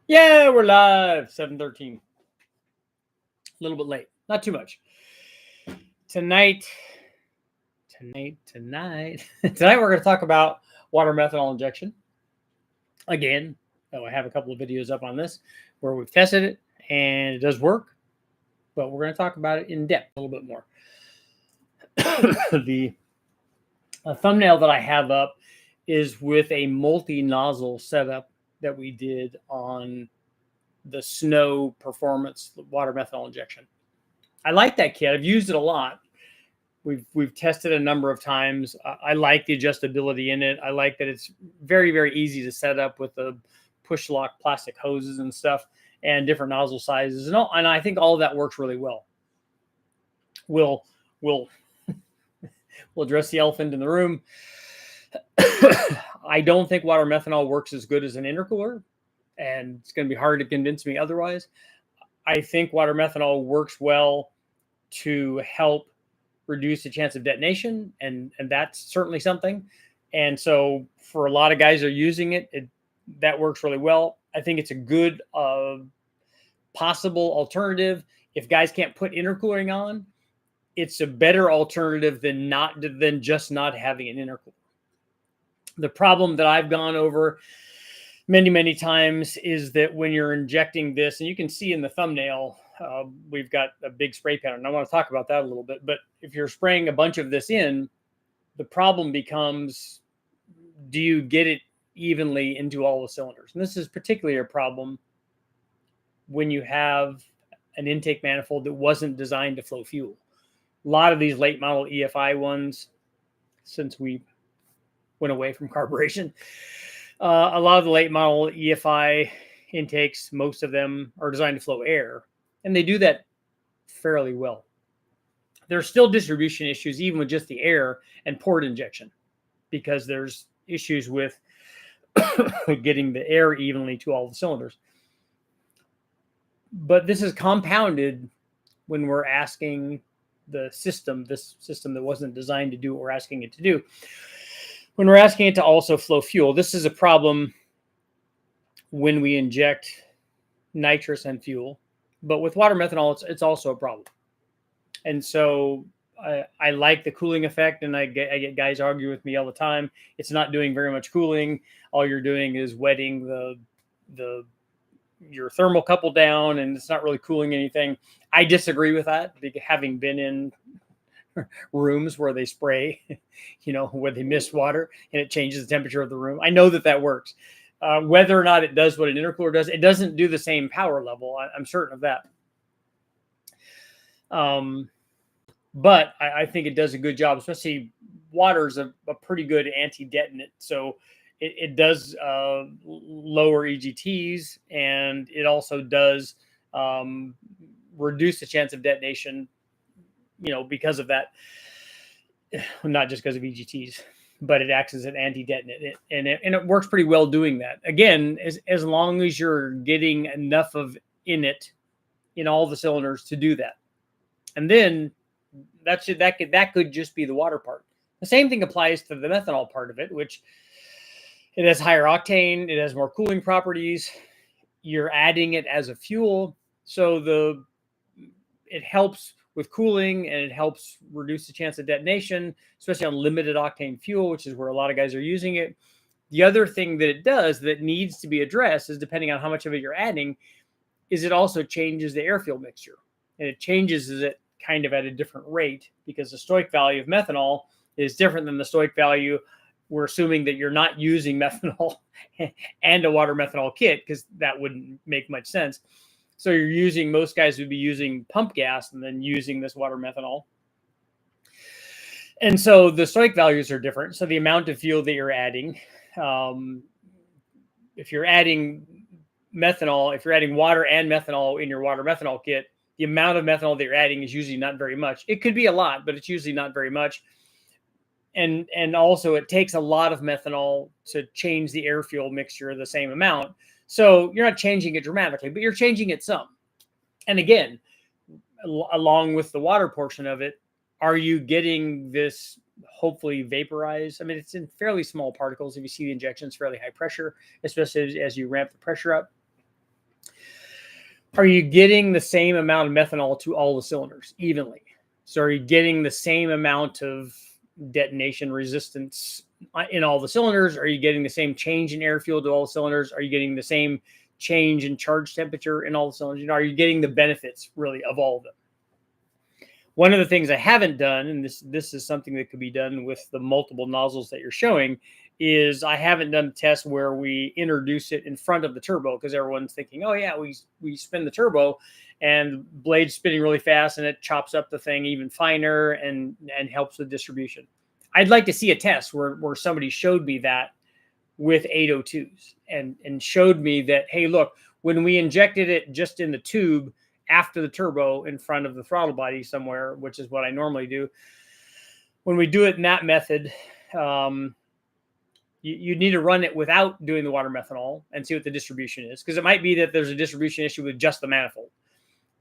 Yeah, we're live. 7:13. A little bit late. Not too much. Tonight, tonight we're going to talk about water methanol injection. Again, I have a couple of videos up on this where we've tested it and it does work, but we're going to talk about it in depth a little bit more. The thumbnail that I have up is with a multi-nozzle setup that we did on the Snow Performance water methanol injection. I like that kit. I've used it a lot. We've tested a number of times. I like the adjustability in it. I like that it's very, very easy to set up with the push lock plastic hoses and stuff and different nozzle sizes. And I think all of that works really well. We'll address the elephant in the room. I don't think water methanol works as good as an intercooler, and it's going to be hard to convince me otherwise. I think water methanol works well to help reduce the chance of detonation, and that's certainly something. And so for a lot of guys that are using it, that works really well. I think it's a good possible alternative. If guys can't put intercooling on, it's a better alternative than just not having an intercooler. The problem that I've gone over many, many times is that when you're injecting this, and you can see in the thumbnail, we've got a big spray pattern. And I want to talk about that a little bit. But if you're spraying a bunch of this in, the problem becomes, do you get it evenly into all the cylinders? And this is particularly a problem when you have an intake manifold that wasn't designed to flow fuel. A lot of these late model EFI ones, since we went away from carburation, a lot of the late model EFI intakes, most of them are designed to flow air, and they do that fairly well. There's still distribution issues, even with just the air and port injection, because there's issues with getting the air evenly to all the cylinders. But this is compounded when we're asking this system that wasn't designed to do what we're asking it to do. When we're asking it to also flow fuel, this is a problem when we inject nitrous and fuel. But with water methanol, it's also a problem. And so I like the cooling effect, and I get guys argue with me all the time. It's not doing very much cooling. All you're doing is wetting your thermocouple down, and it's not really cooling anything. I disagree with that, having been in rooms where they spray, where they mist water and it changes the temperature of the room. I know that works. Whether or not it does what an intercooler does, it doesn't do the same power level. I'm certain of that. But I think it does a good job, especially water is a pretty good anti-detonant. So it does lower EGTs, and it also does reduce the chance of detonation, because of that. Not just because of EGTs, but it acts as an anti-detonant, and it works pretty well doing that. Again, as long as you're getting enough of in it in all the cylinders to do that. And then that could just be the water part. The same thing applies to the methanol part of it, which it has higher octane, it has more cooling properties. You're adding it as a fuel, so it helps with cooling, and it helps reduce the chance of detonation, especially on limited octane fuel, which is where a lot of guys are using it. The other thing that it does that needs to be addressed is, depending on how much of it you're adding, is it also changes the air-fuel mixture. And it changes it kind of at a different rate, because the stoic value of methanol is different than the stoic value. We're assuming that you're not using methanol and a water methanol kit, because that wouldn't make much sense. So most guys would be using pump gas and then using this water methanol. And so the stoic values are different. So the amount of fuel that you're adding, if you're adding methanol, if you're adding water and methanol in your water methanol kit, the amount of methanol that you're adding is usually not very much. It could be a lot, but it's usually not very much. And also it takes a lot of methanol to change the air fuel mixture the same amount. So you're not changing it dramatically, but you're changing it some. And again, along with the water portion of it, are you getting this hopefully vaporized? I mean, it's in fairly small particles. If you see the injection, it's fairly high pressure, especially as you ramp the pressure up. Are you getting the same amount of methanol to all the cylinders evenly? So are you getting the same amount of detonation resistance in all the cylinders? Are you getting the same change in air fuel to all the cylinders? Are you getting the same change in charge temperature in all the cylinders? You know, are you getting the benefits really of all of them? One of the things I haven't done, and this is something that could be done with the multiple nozzles that you're showing, is I haven't done a test where we introduce it in front of the turbo, because everyone's thinking, oh yeah, we spin the turbo and blade's spinning really fast and it chops up the thing even finer and helps with distribution. I'd like to see a test where somebody showed me that with 802s and showed me that, hey, look, when we injected it just in the tube after the turbo in front of the throttle body somewhere, which is what I normally do, when we do it in that method, you need to run it without doing the water methanol and see what the distribution is, because it might be that there's a distribution issue with just the manifold.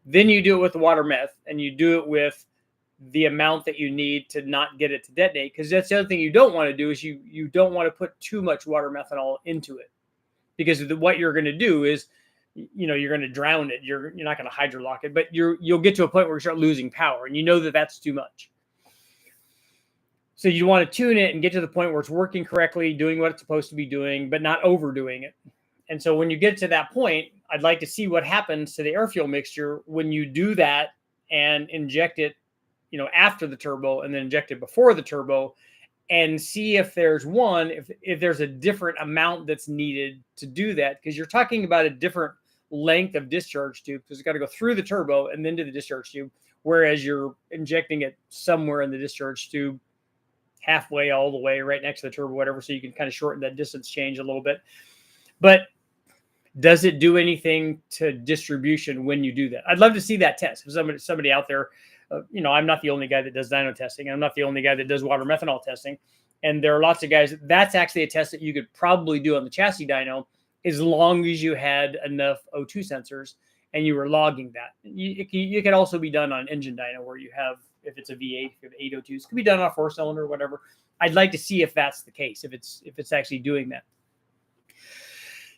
Then you do it with the water meth, and you do it with the amount that you need to not get it to detonate, because that's the other thing you don't want to do is you don't want to put too much water methanol into it, because what you're going to do is, you know, you're going to drown it. You're not going to hydrolock it, but you'll get to a point where you start losing power, and you know that that's too much. So you want to tune it and get to the point where it's working correctly, doing what it's supposed to be doing, but not overdoing it. And so when you get to that point, I'd like to see what happens to the air fuel mixture when you do that and inject it, you know, after the turbo and then inject it before the turbo, and see if there's if there's a different amount that's needed to do that, because you're talking about a different length of discharge tube, because it's got to go through the turbo and then to the discharge tube, whereas you're injecting it somewhere in the discharge tube, halfway, all the way, right next to the turbo, whatever, so you can kind of shorten that distance change a little bit. But does it do anything to distribution when you do that? I'd love to see that test. If somebody out there, you know, I'm not the only guy that does dyno testing. I'm not the only guy that does water methanol testing. And there are lots of guys. That's actually a test that you could probably do on the chassis dyno, as long as you had enough O2 sensors and you were logging that. You can also be done on engine dyno, where you have, if it's a V8, if you have 8 O2s, it could be done on a 4-cylinder or whatever. I'd like to see if that's the case, if it's actually doing that.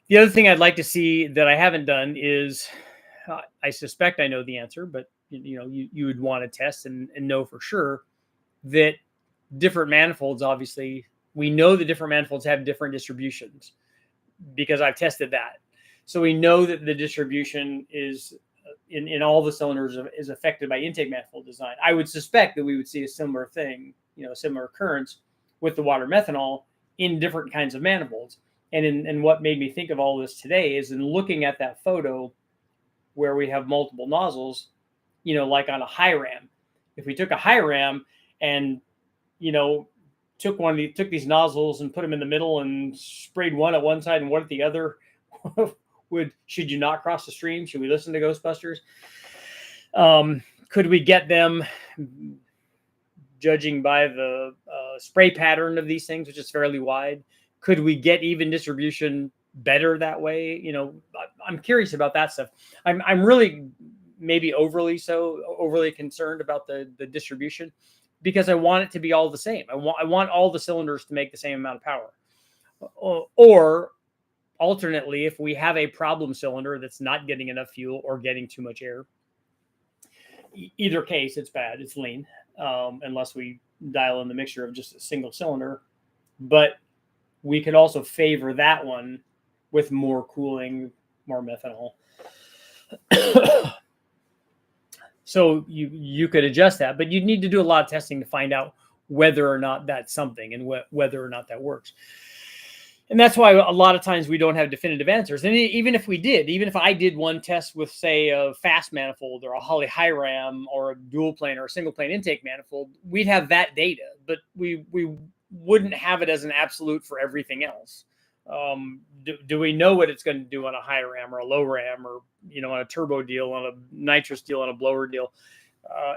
The other thing I'd like to see that I haven't done is, I suspect I know the answer, but you know, you would want to test and know for sure that different manifolds, obviously, we know the different manifolds have different distributions, because I've tested that. So we know that the distribution is in all the cylinders is affected by intake manifold design. I would suspect that we would see a similar thing, you know, a similar occurrence with the water methanol in different kinds of manifolds. And what made me think of all this today is in looking at that photo where we have multiple nozzles, you know, like on a high ram. If we took a high ram and, you know, took these nozzles and put them in the middle and sprayed one at one side and one at the other, should you not cross the stream? Should we listen to Ghostbusters? Could we get them, judging by the spray pattern of these things, which is fairly wide, could we get even distribution better that way? You know, I'm curious about that stuff. I'm really maybe overly concerned about the distribution, because I want it to be all the same. I want all the cylinders to make the same amount of power. Or alternately, if we have a problem cylinder that's not getting enough fuel or getting too much air, either case, it's bad. It's lean, unless we dial in the mixture of just a single cylinder. But we could also favor that one with more cooling, more methanol. So you could adjust that, but you'd need to do a lot of testing to find out whether or not that's something and whether or not that works. And that's why a lot of times we don't have definitive answers. And even if we did, even if I did one test with, say, a fast manifold or a Holley high ram or a dual plane or a single plane intake manifold, we'd have that data, but we wouldn't have it as an absolute for everything else. Do we know what it's going to do on a high ram or a low ram, or, you know, on a turbo deal, on a nitrous deal, on a blower deal?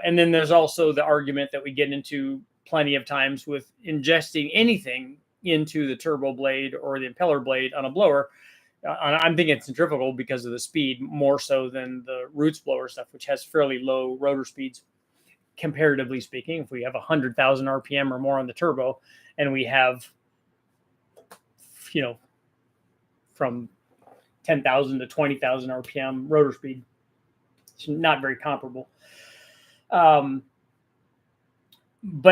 And then there's also the argument that we get into plenty of times with ingesting anything into the turbo blade or the impeller blade on a blower. I'm thinking centrifugal because of the speed more so than the roots blower stuff, which has fairly low rotor speeds, comparatively speaking. If we have 100,000 RPM or more on the turbo, and we have, you know, from 10,000 to 20,000 RPM rotor speed. It's not very comparable. But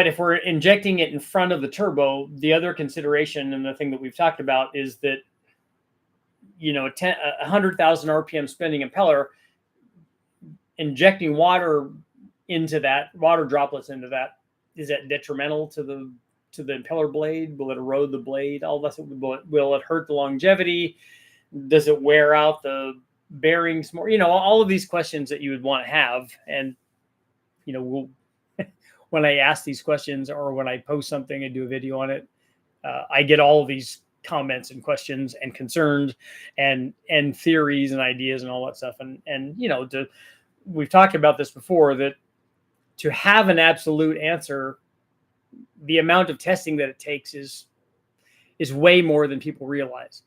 if we're injecting it in front of the turbo, the other consideration and the thing that we've talked about is that, you know, 100,000 RPM spinning impeller, injecting water into that, water droplets into that, is that detrimental to the impeller blade? Will it erode the blade? All this, will it hurt the longevity? Does it wear out the bearings more? You know, all of these questions that you would want to have. And, you know, when I ask these questions or when I post something and do a video on it, I get all of these comments and questions and concerns and theories and ideas and all that stuff. And you know, we've talked about this before, that to have an absolute answer, the amount of testing that it takes is way more than people realize.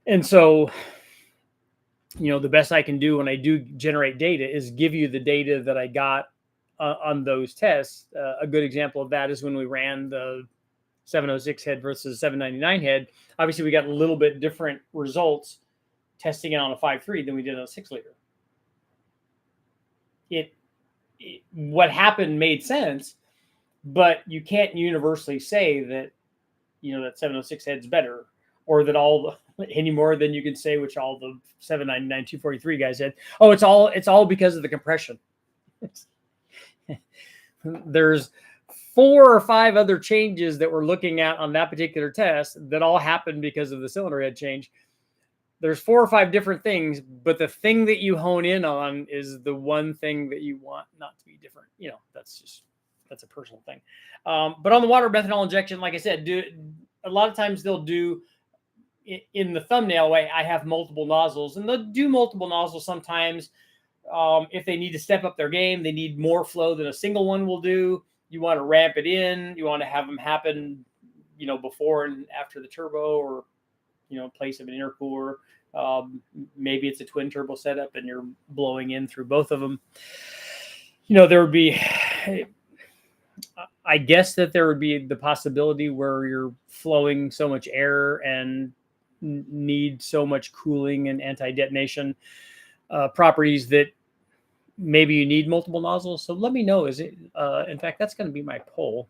And so, you know, the best I can do when I do generate data is give you the data that I got on those tests. A good example of that is when we ran the 706 head versus 799 head. Obviously, we got a little bit different results testing it on a 5.3 than we did on a 6-liter. What happened made sense, but you can't universally say that, you know, that 706 head's better, or that any more than you can say, which all the 799 243 guys said, oh, it's all because of the compression. There's 4 or 5 other changes that we're looking at on that particular test that all happened because of the cylinder head change. There's 4 or 5 different things, but the thing that you hone in on is the one thing that you want not to be different. You know, that's a personal thing. But on the water methanol injection, like I said, a lot of times they'll do in the thumbnail way, I have multiple nozzles, and they'll do multiple nozzles sometimes. If they need to step up their game, they need more flow than a single one will do. You want to ramp it in. You want to have them happen, you know, before and after the turbo, or, you know, place of an intercooler. Maybe it's a twin turbo setup and you're blowing in through both of them. You know, there would be, I guess that there would be the possibility where you're flowing so much air and need so much cooling and anti-detonation properties that maybe you need multiple nozzles. So let me know. Is it, in fact, that's going to be my poll.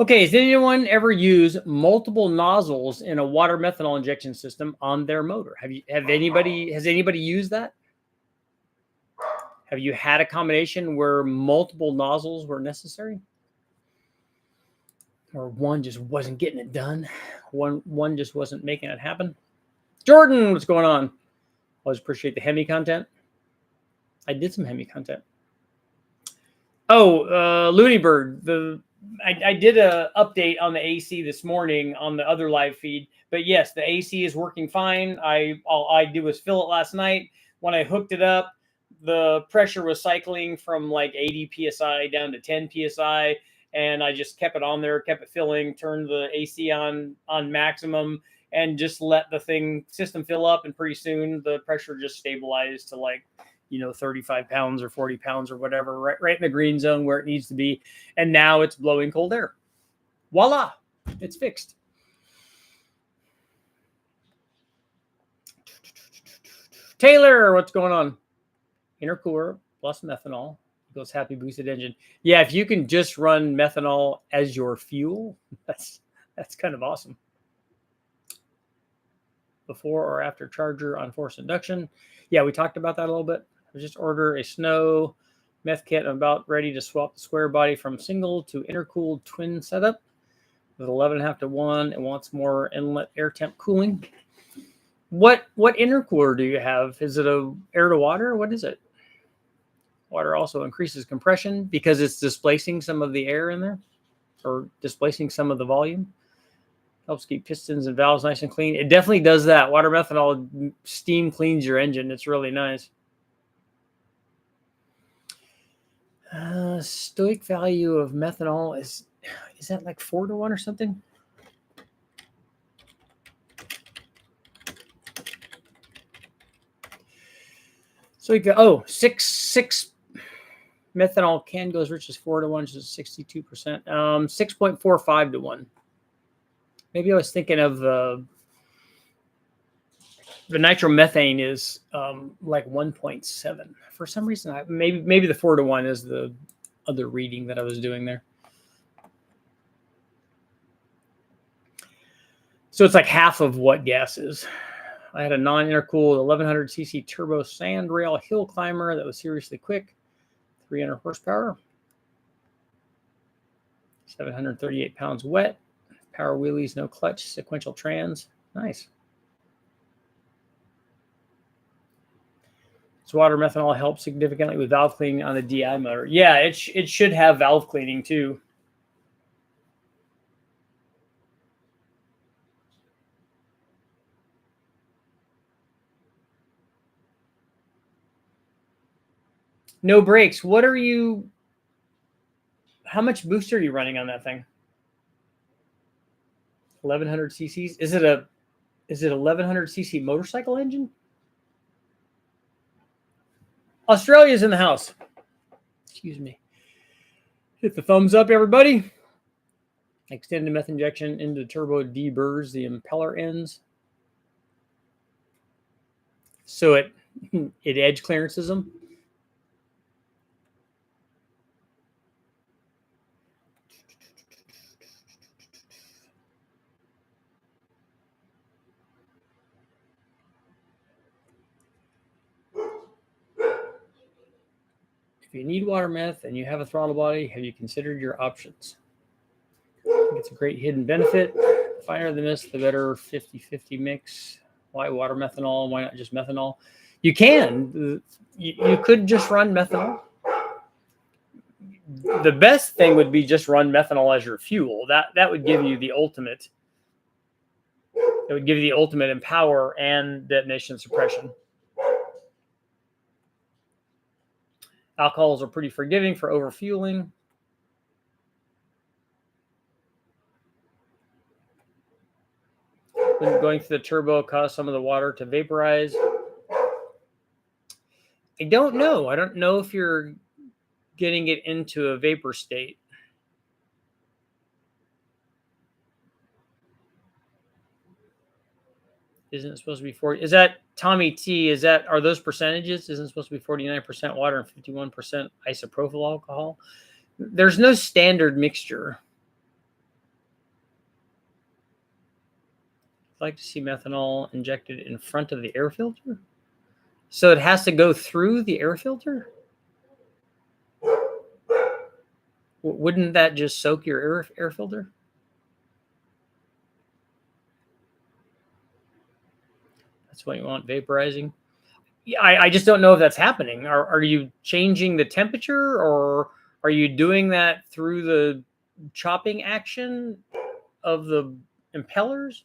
Okay, has anyone ever used multiple nozzles in a water methanol injection system on their motor? Has anybody used that? Have you had a combination where multiple nozzles were necessary? Or one just wasn't getting it done? One just wasn't making it happen? Jordan, what's going on? Always appreciate the Hemi content. I did some Hemi content. Oh, Looney Bird, I did a update on the AC this morning on the other live feed, but yes, the AC is working fine. All I did was fill it last night. When I hooked it up, the pressure was cycling from like 80 psi down to 10 psi, and I just kept it on there, kept it filling, turned the AC on maximum, and just let the system fill up, and pretty soon the pressure just stabilized to like, you know, 35 pounds or 40 pounds or whatever, right in the green zone where it needs to be. And now it's blowing cold air. Voila, it's fixed. Taylor, what's going on? Intercooler plus methanol equals happy boosted engine. Yeah, if you can just run methanol as your fuel, that's kind of awesome. Before or after charger on forced induction. Yeah, we talked about that a little bit. I just order a snow meth kit. I'm about ready to swap the square body from single to intercooled twin setup with 11.5 to 1. It wants more inlet air temp cooling. What intercooler do you have? Is it a air to water? What is it? Water also increases compression because it's displacing some of the air in there, or displacing some of the volume. Helps keep pistons and valves nice and clean. It definitely does that. Water methanol steam cleans your engine. It's really nice. Stoic value of methanol is that like 4 to 1 or something? So we go, six methanol can go as rich as 4 to 1, which is 62%. 6.45 to 1. Maybe I was thinking of the nitromethane is like 1.7. For some reason, maybe the 4 to 1 is the other reading that I was doing there. So it's like half of what gas is. I had a non-intercooled 1100cc turbo sand rail hill climber that was seriously quick, 300 horsepower, 738 pounds wet, power wheelies, no clutch, sequential trans. Nice. So water methanol helps significantly with valve cleaning on the DI motor. Yeah, it should have valve cleaning too. No brakes. What are you? How much boost are you running on that thing? 1100 cc's. Is it 1100 cc motorcycle engine? Australia's in the house. Excuse me. Hit the thumbs up, everybody. Extended meth injection into the turbo deburrs the impeller ends, so it edge clearances them. If you need water meth and you have a throttle body, have you considered your options? I think it's a great hidden benefit. The finer the mist, the better 50-50 mix. Why water methanol? Why not just methanol? You can. You could just run methanol. The best thing would be just run methanol as your fuel. That would give you the ultimate. It would give you the ultimate in power and detonation suppression. Alcohols are pretty forgiving for overfueling. When going through the turbo cause some of the water to vaporize. I don't know. I don't know if you're getting it into a vapor state. Isn't it supposed to be 40? Is that Tommy T? Are those percentages? Isn't it supposed to be 49% water and 51% isopropyl alcohol? There's no standard mixture. I'd like to see methanol injected in front of the air filter. So it has to go through the air filter? Wouldn't that just soak your air filter? That's what you want, vaporizing. Yeah, I just don't know if that's happening. Are you changing the temperature, or are you doing that through the chopping action of the impellers?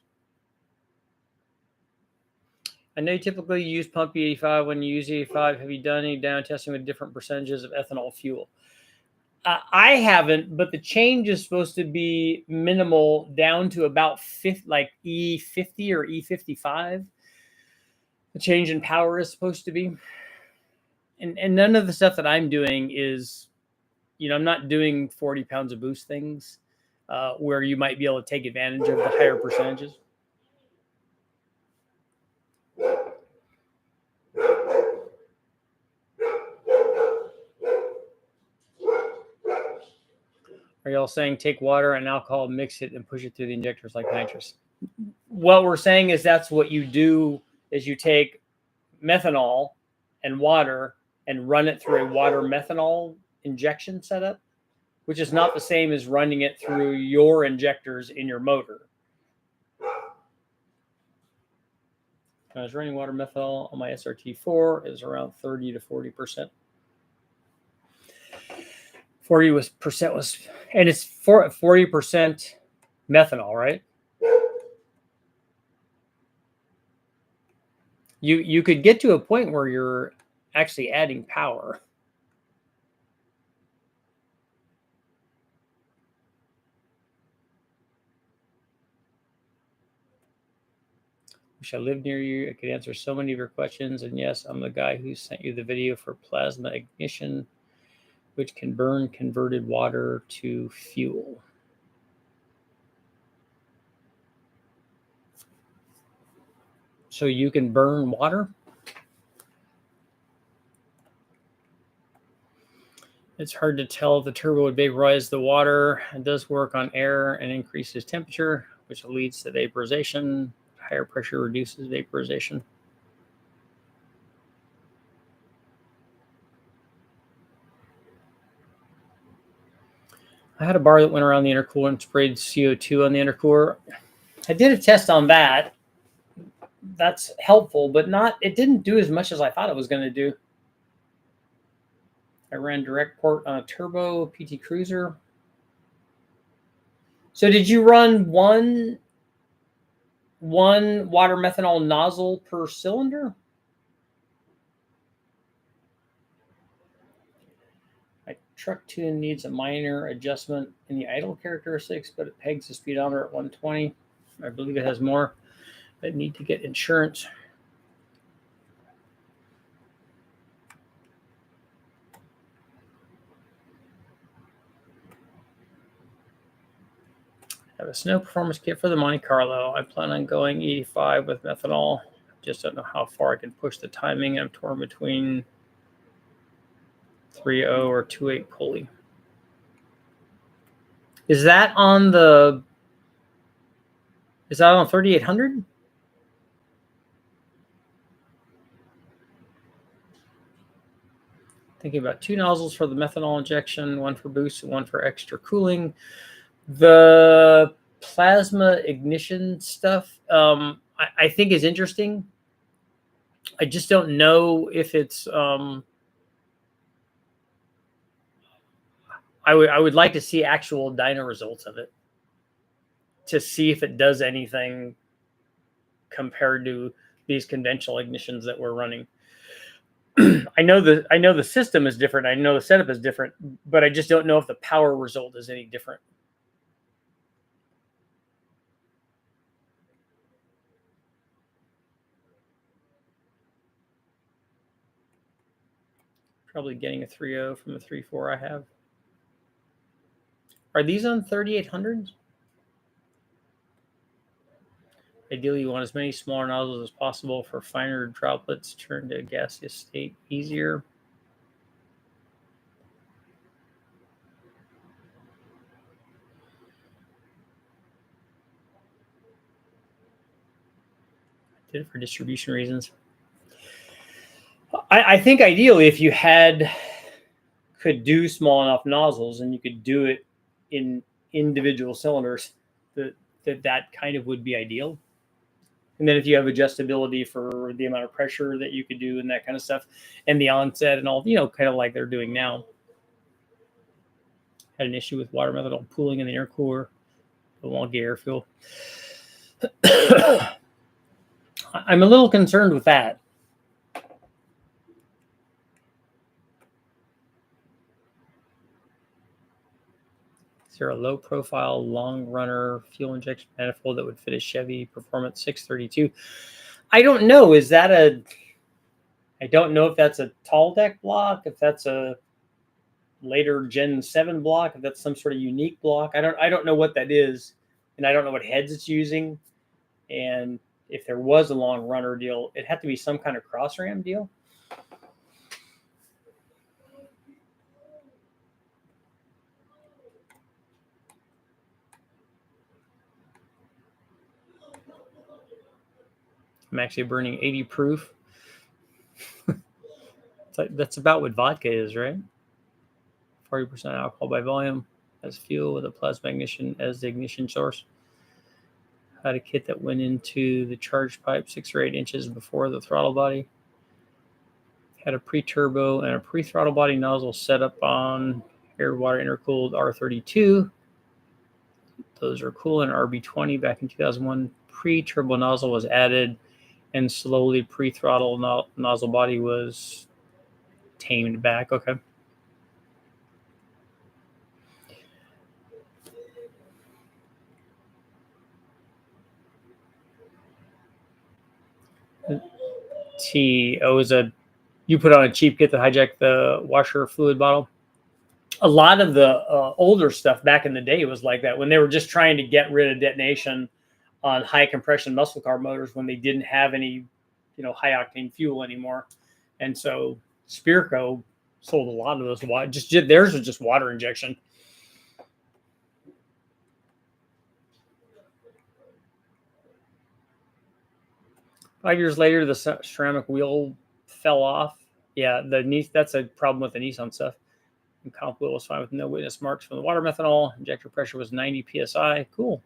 I know you typically use pump E85. When you use E85, have you done any down testing with different percentages of ethanol fuel? I haven't, but the change is supposed to be minimal down to about like E50 or E55. The change in power is supposed to be. And none of the stuff that I'm doing is, I'm not doing 40 pounds of boost things where you might be able to take advantage of the higher percentages. Are y'all saying take water and alcohol, mix it, and push it through the injectors like nitrous? What we're saying is that's what you do, is you take methanol and water and run it through a water methanol injection setup, which is not the same as running it through your injectors in your motor. I was running water methanol on my SRT4. It was around 30 to 40%. 40% was, and it's 40% methanol, right? You could get to a point where you're actually adding power. Wish I lived near you. I could answer so many of your questions. And yes, I'm the guy who sent you the video for plasma ignition, which can burn converted water to fuel. So you can burn water? It's hard to tell if the turbo would vaporize the water. It does work on air and increases temperature, which leads to vaporization. Higher pressure reduces vaporization. I had a bar that went around the intercooler and sprayed CO2 on the intercooler. I did a test on that. That's helpful, but not. It didn't do as much as I thought it was going to do. I ran direct port on a turbo PT Cruiser. So did you run one water methanol nozzle per cylinder? My truck tune needs a minor adjustment in the idle characteristics, but it pegs the speedometer at 120. I believe it has more, but need to get insurance. I have a snow performance kit for the Monte Carlo. I plan on going 85 with methanol. Just don't know how far I can push the timing. I'm torn between 3.0 or 2.8 pulley. Is that on 3800? Thinking about 2 nozzles for the methanol injection, one for boost and one for extra cooling. The plasma ignition stuff, I think is interesting. I just don't know if it's. I would like to see actual dyno results of it to see if it does anything compared to these conventional ignitions that we're running. I know the system is different. I know the setup is different, but I just don't know if the power result is any different. Probably getting a 3.0 from the 3.4 I have. Are these on 3800s? Ideally, you want as many smaller nozzles as possible for finer droplets turn to a gaseous state easier. I did it for distribution reasons. I think ideally, if you could do small enough nozzles and you could do it in individual cylinders, that kind of would be ideal. And then if you have adjustability for the amount of pressure that you could do and that kind of stuff, and the onset and all, kind of like they're doing now. Had an issue with water methanol pooling in the air cooler. The wonky air fuel. I'm a little concerned with that. Is there a low profile, long runner fuel injection manifold that would fit a Chevy Performance 632? I don't know. I don't know if that's a tall deck block, if that's a later Gen 7 block, if that's some sort of unique block. I don't know what that is, and I don't know what heads it's using. And if there was a long runner deal, it had to be some kind of cross ram deal. I'm actually burning 80 proof. That's about what vodka is, right? 40% alcohol by volume as fuel with a plasma ignition as the ignition source. Had a kit that went into the charge pipe 6 or 8 inches before the throttle body. Had a pre-turbo and a pre-throttle body nozzle set up on air water intercooled R32. Those are cool. And RB20 back in 2001. Pre-turbo nozzle was added, and slowly pre-throttle nozzle body was tamed back. Okay. Oh, is a you put on a cheap kit to hijack the washer fluid bottle. A lot of the older stuff back in the day was like that when they were just trying to get rid of detonation on high compression muscle car motors when they didn't have any, high octane fuel anymore. And so Spearco sold a lot of those. Just theirs was just water injection. Five years later, the ceramic wheel fell off. Yeah, that's a problem with the Nissan stuff. And comp wheel was fine with no witness marks from the water methanol. Injector pressure was 90 psi. Cool.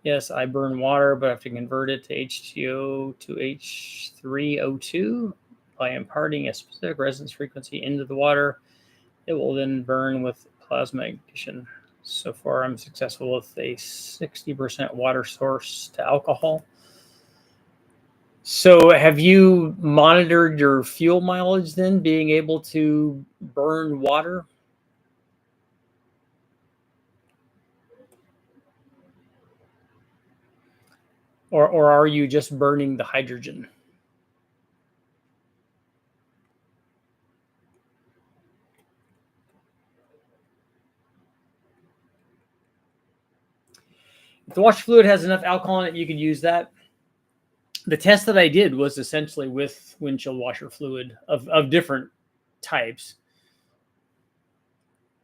Yes, I burn water, but I have to convert it to H2O to H3O2 by imparting a specific resonance frequency into the water. It will then burn with plasma ignition. So far, I'm successful with a 60% water source to alcohol. So have you monitored your fuel mileage then, being able to burn water? Or are you just burning the hydrogen? If the washer fluid has enough alcohol in it, you could use that. The test that I did was essentially with windshield washer fluid of different types.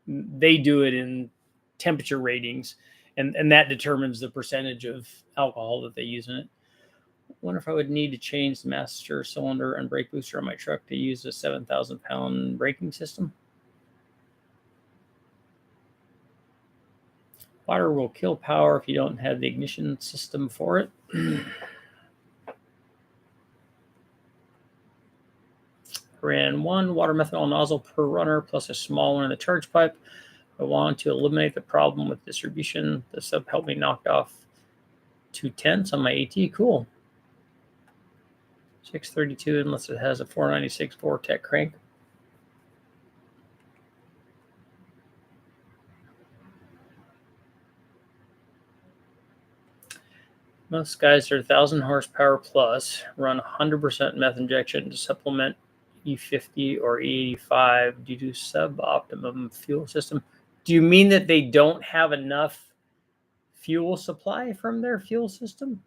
They do it in temperature ratings, and that determines the percentage of alcohol that they use in it. I wonder if I would need to change the master cylinder and brake booster on my truck to use a 7,000-pound braking system. Water will kill power if you don't have the ignition system for it. Ran one water methanol nozzle per runner plus a small one in the charge pipe. I wanted to eliminate the problem with distribution. The sub helped me knock off 2/10 on my AT. Cool. 632 unless it has a 496 Vortec crank. Most guys are 1,000 horsepower plus, run 100% meth injection to supplement E50 or E85 due to suboptimum fuel system. Do you mean that they don't have enough fuel supply from their fuel system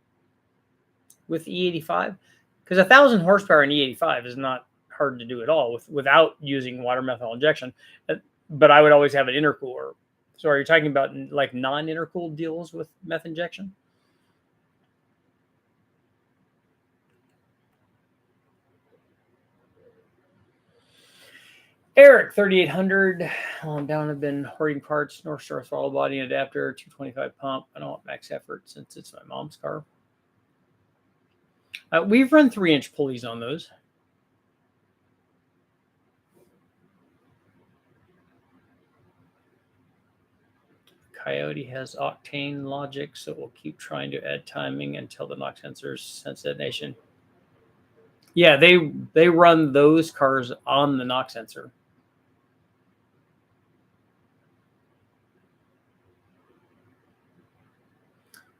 with E85? Because 1,000 horsepower in E85 is not hard to do at all without using water methanol injection. But I would always have an intercooler. So are you talking about like non-intercooled deals with meth injection? Eric, 3,800. I'm down. I've been hoarding parts. North Star throttle body and adapter, 225 pump. I don't want max effort since it's my mom's car. We've run 3-inch pulleys on those. Coyote has octane logic, so we'll keep trying to add timing until the knock sensors sense detonation. Yeah, they run those cars on the knock sensor.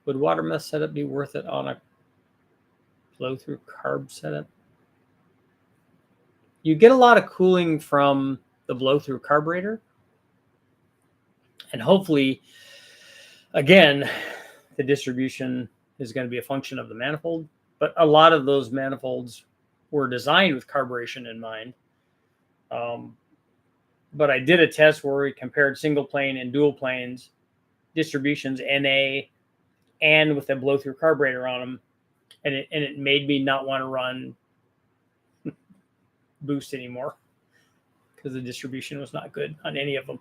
Would water meth setup be worth it on a blow-through carb setup? You get a lot of cooling from the blow-through carburetor. And hopefully, again, the distribution is going to be a function of the manifold. But a lot of those manifolds were designed with carburation in mind. But I did a test where we compared single plane and dual planes distributions, NA, and with a blow-through carburetor on them. And it made me not want to run boost anymore because the distribution was not good on any of them.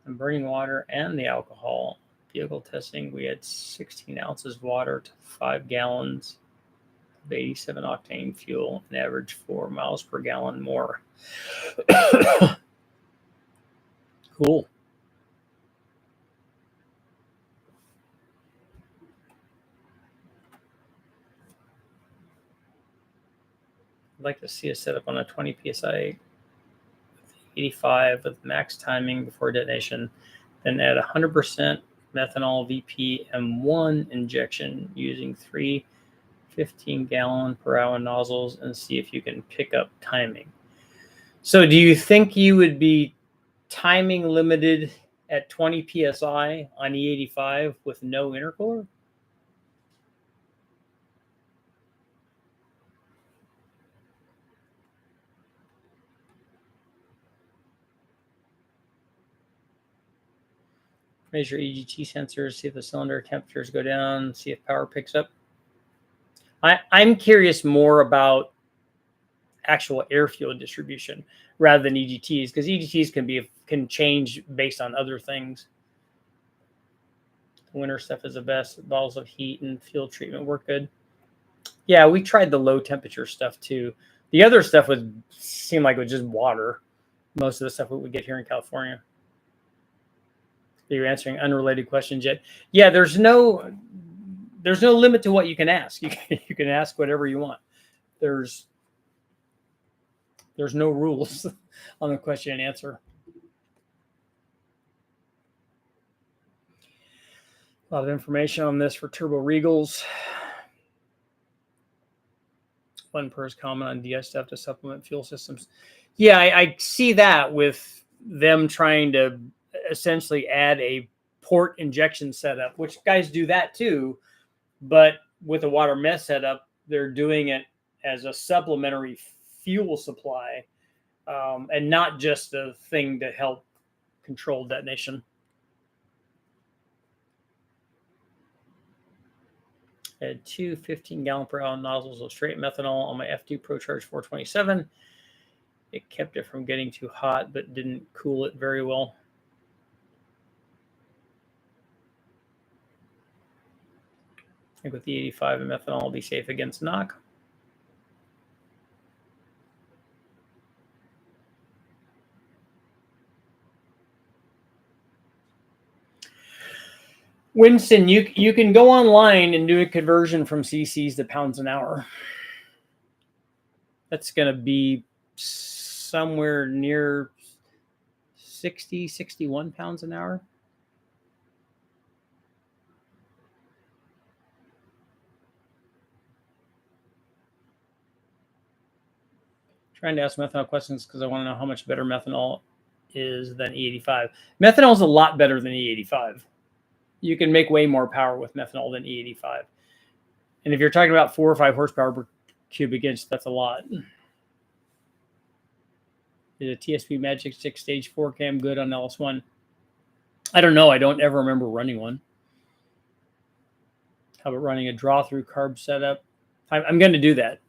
I'm burning water and the alcohol. Vehicle testing, we had 16 ounces of water to 5 gallons of 87 octane fuel, an average 4 miles per gallon more. Cool. I'd like to see a setup on a 20 psi 85 with max timing before detonation, then add 100% methanol VPM1 injection using 3 15-gallon-per-hour nozzles and see if you can pick up timing. So do you think you would be timing limited at 20 psi on E85 with no intercooler? Measure EGT sensors, see if the cylinder temperatures go down, see if power picks up. I'm curious more about actual air-fuel distribution rather than EGTs, because EGTs can change based on other things. The winter stuff is the best. Bottles of heat and fuel treatment work good. Yeah, we tried the low temperature stuff too. The other stuff seemed like it was just water. Most of the stuff we get here in California. You're answering unrelated questions yet? Yeah, there's no limit to what you can ask. You can ask whatever you want. There's no rules on the question and answer. A lot of information on this for turbo regals. One per is common on DS stuff to supplement fuel systems. Yeah, I see that with them trying to essentially add a port injection setup, which guys do that too. But with a water meth setup, they're doing it as a supplementary fuel supply and not just a thing to help control detonation. I had 2 15-gallon-per-hour nozzles of straight methanol on my F2 ProCharge 427. It kept it from getting too hot, but didn't cool it very well. I think with the 85 and methanol, I'll be safe against knock. Winston, you can go online and do a conversion from cc's to pounds an hour. That's going to be somewhere near 60, 61 pounds an hour. Trying to ask methanol questions because I want to know how much better methanol is than E85. Methanol is a lot better than E85. You can make way more power with methanol than E85. And if you're talking about 4 or 5 horsepower per cubic inch, that's a lot. Is a TSP Magic 6 stage 4 cam good on LS1? I don't know. I don't ever remember running one. How about running a draw through carb setup? I'm going to do that.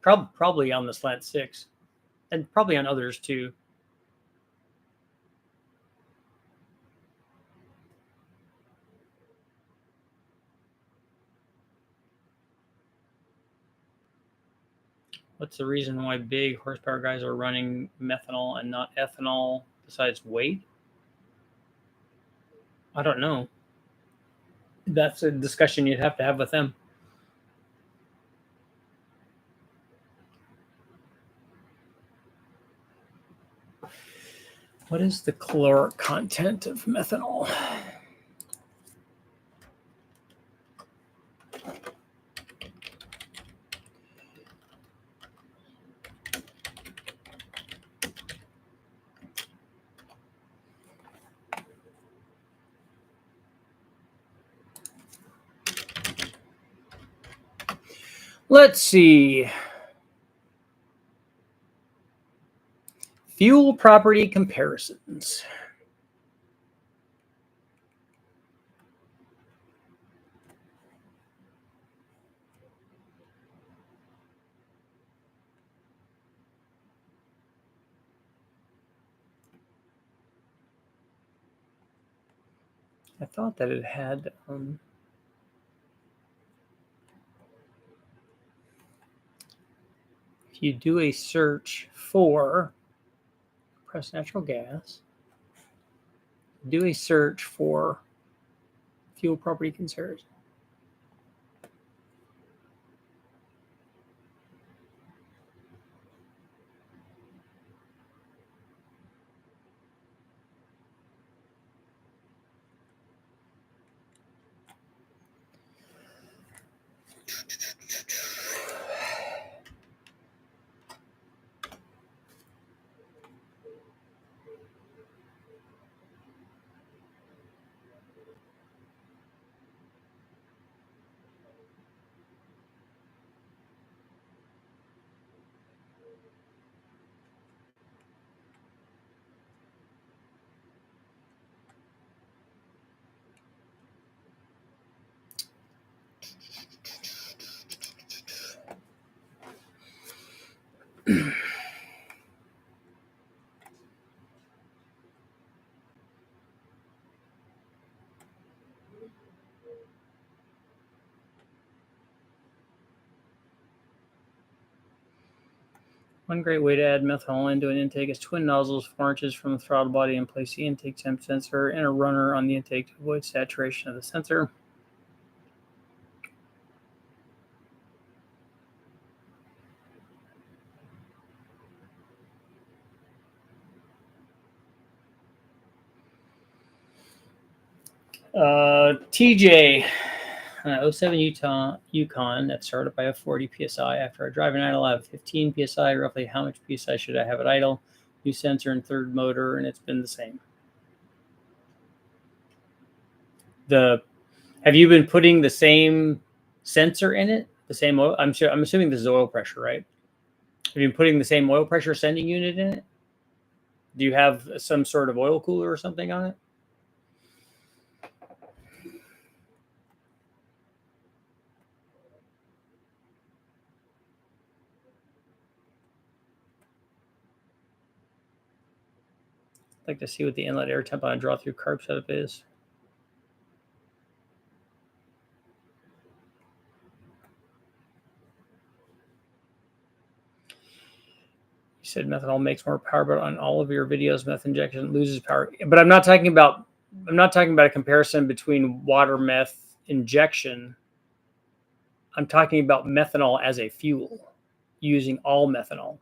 Probably on the Slant 6 and probably on others too. What's the reason why big horsepower guys are running methanol and not ethanol besides weight? I don't know. That's a discussion you'd have to have with them. What is the caloric content of methanol? Let's see. Fuel property comparisons. I thought that it had if you do a search for compressed natural gas, do a search for fuel property comparison. One great way to add methanol into an intake is twin nozzles 4 inches from the throttle body and place the intake temp sensor and a runner on the intake to avoid saturation of the sensor. TJ, 07 Yukon that started by a 40 psi. After I drive an idle, I have 15 psi. Roughly how much psi should I have at idle? New sensor and third motor, and it's been the same. Have you been putting the same sensor in it? The same oil? I'm assuming this is oil pressure, right? Have you been putting the same oil pressure sending unit in it? Do you have some sort of oil cooler or something on it? I'd like to see what the inlet air temp on a draw through carb setup is. You said methanol makes more power, but on all of your videos, meth injection loses power. But I'm not talking about a comparison between water meth injection. I'm talking about methanol as a fuel, using all methanol.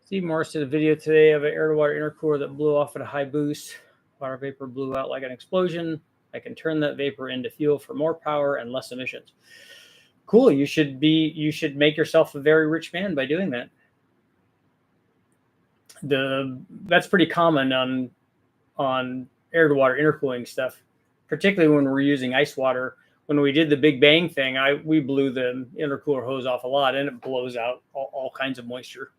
Steve Morris did a video today of an air-to-water intercooler that blew off at a high boost. Water vapor blew out like an explosion. I can turn that vapor into fuel for more power and less emissions. Cool. You should make yourself a very rich man by doing that. That's pretty common on air-to-water intercooling stuff, particularly when we're using ice water. When we did the Big Bang thing, we blew the intercooler hose off a lot, and it blows out all kinds of moisture.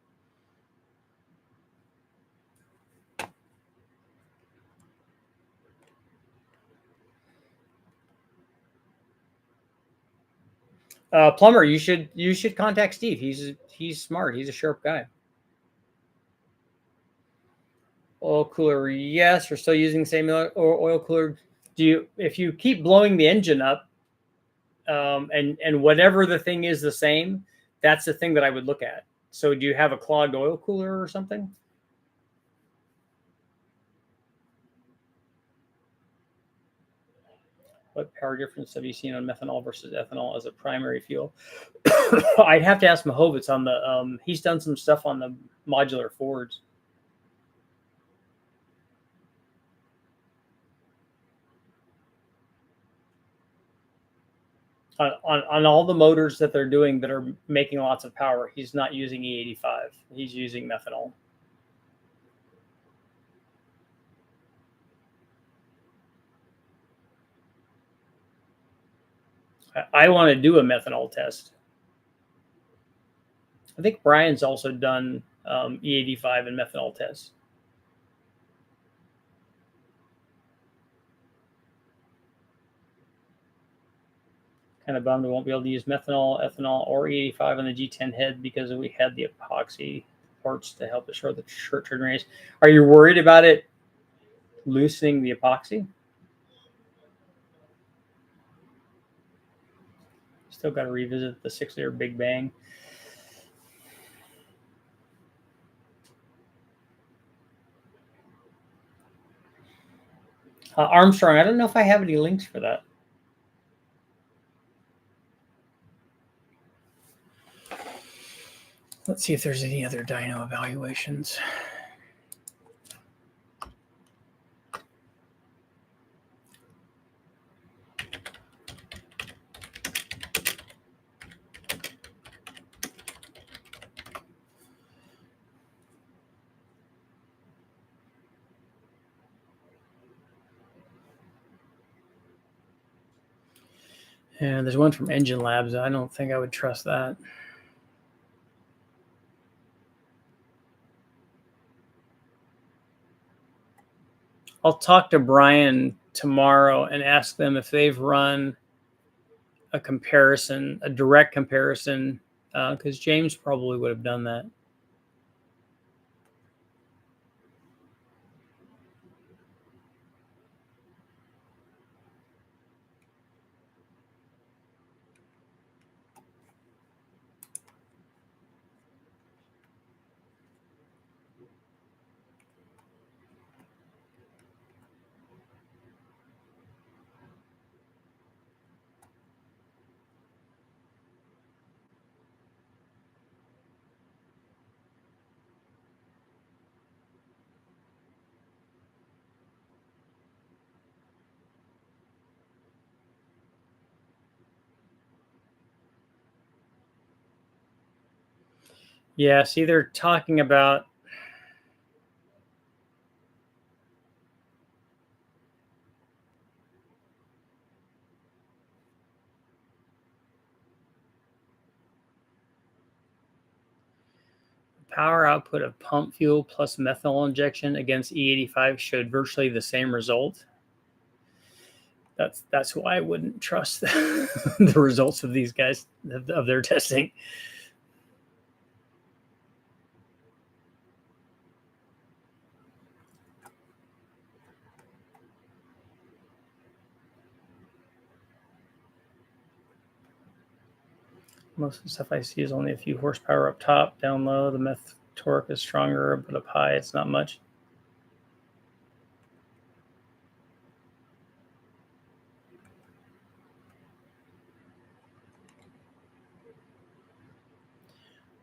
Plumber, you should contact Steve. He's smart. He's a sharp guy. Oil cooler, yes. We're still using the same oil cooler. If you keep blowing the engine up, and whatever the thing is the same, that's the thing that I would look at. So do you have a clogged oil cooler or something? What power difference have you seen on methanol versus ethanol as a primary fuel? I'd have to ask Mahovitz on the. He's done some stuff on the modular Fords. On all the motors that they're doing that are making lots of power, he's not using E85. He's using methanol. I want to do a methanol test. I think Brian's also done E85 and methanol tests. Kind of bummed we won't be able to use methanol, ethanol, or E85 on the G10 head because we had the epoxy parts to help assure the short turn radius. Are you worried about it loosening the epoxy? Still got to revisit the 6-liter Big Bang. Armstrong, I don't know if I have any links for that. Let's see if there's any other dyno evaluations. And there's one from Engine Labs. I don't think I would trust that. I'll talk to Brian tomorrow and ask them if they've run a comparison, a direct comparison, because James probably would have done that. Yeah, see, they're talking about power output of pump fuel plus methanol injection against E85 showed virtually the same result. That's why I wouldn't trust the results of these guys of their testing. Most of the stuff I see is only a few horsepower up top, down low. The meth torque is stronger, but up high, it's not much.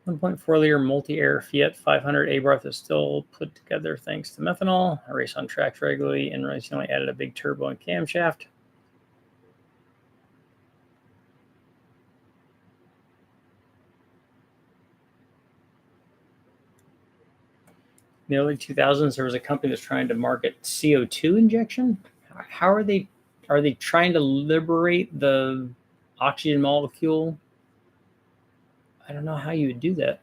.4-liter multi-air Fiat 500 Abarth is still put together thanks to methanol. I race on tracks regularly and recently added a big turbo and camshaft. In the early 2000s, there was a company that's trying to market CO2 injection. How are they trying to liberate the oxygen molecule? I don't know how you would do that.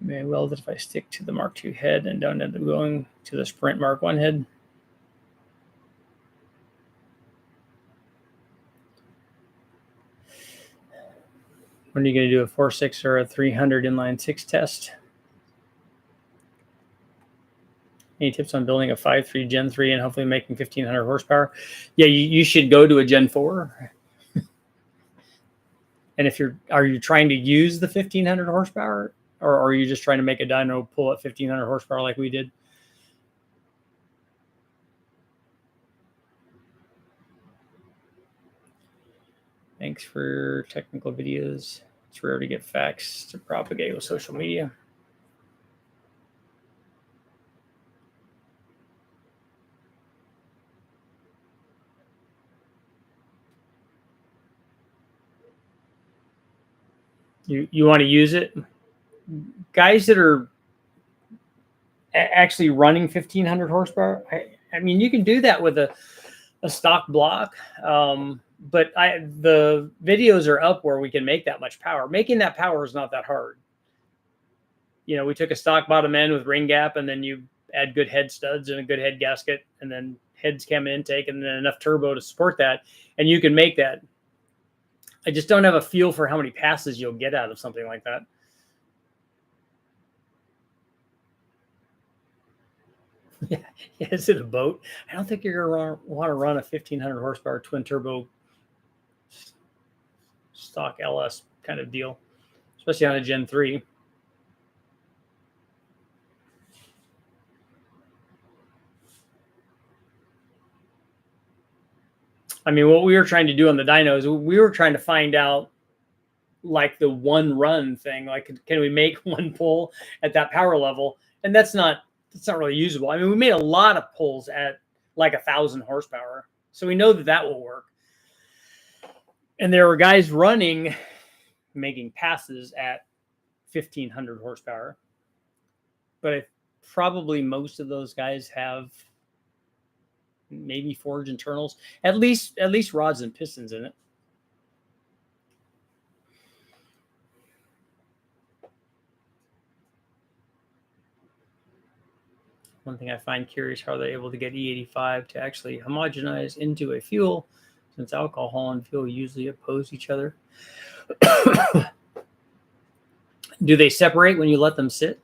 May I weld it if I stick to the Mark II head and don't end up going to the Sprint Mark I head? When are you going to do a 4.6 or a 300 inline 6 test? Any tips on building a 5.3 Gen 3 and hopefully making 1,500 horsepower? Yeah, you should go to a Gen 4. And if are you trying to use the 1,500 horsepower, or are you just trying to make a dyno pull at 1,500 horsepower like we did? Thanks for technical videos. It's rare to get facts to propagate with social media. You want to use it? Guys that are actually running 1,500 horsepower, I mean, you can do that with a stock block. But the videos are up where we can make that much power. Making that power is not that hard. You know, we took a stock bottom end with ring gap, and then you add good head studs and a good head gasket, and then heads cam intake, and then enough turbo to support that, and you can make that. I just don't have a feel for how many passes you'll get out of something like that. Yeah, is it a boat? I don't think you're going to want to run a 1,500 horsepower twin turbo stock LS kind of deal, especially on a Gen 3. I mean, what we were trying to do on the dynos, we were trying to find out like the one run thing. Like, can we make one pull at that power level? And that's not really usable. I mean, we made a lot of pulls at like 1,000 horsepower. So we know that will work. And there were guys running, making passes at 1,500 horsepower. But probably most of those guys have maybe forged internals, at least rods and pistons in it. One thing I find curious, how they're able to get E85 to actually homogenize into a fuel, since alcohol and fuel usually oppose each other. Do they separate when you let them sit?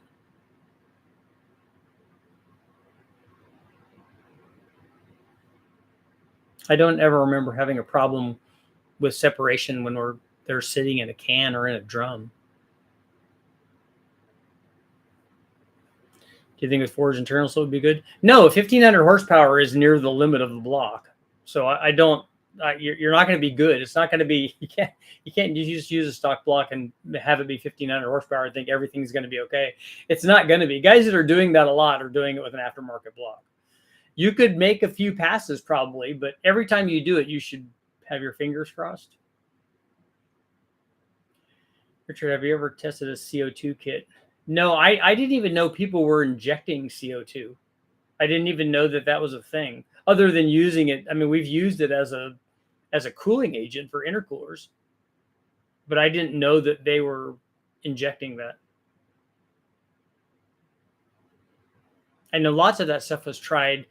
I don't ever remember having a problem with separation when they're sitting in a can or in a drum. Do you think with forged internals would be good? No, 1500 horsepower is near the limit of the block. So I don't. You're not going to be good. It's not going to be. You can't just use a stock block and have it be 1500 horsepower and think everything's going to be okay. It's not going to be. Guys that are doing that a lot are doing it with an aftermarket block. You could make a few passes probably, but every time you do it, you should have your fingers crossed. Richard, have you ever tested a CO2 kit? No, I didn't even know people were injecting CO2. I didn't even know that was a thing, other than using it. I mean, we've used it as a cooling agent for intercoolers, but I didn't know that they were injecting that. I know lots of that stuff was tried,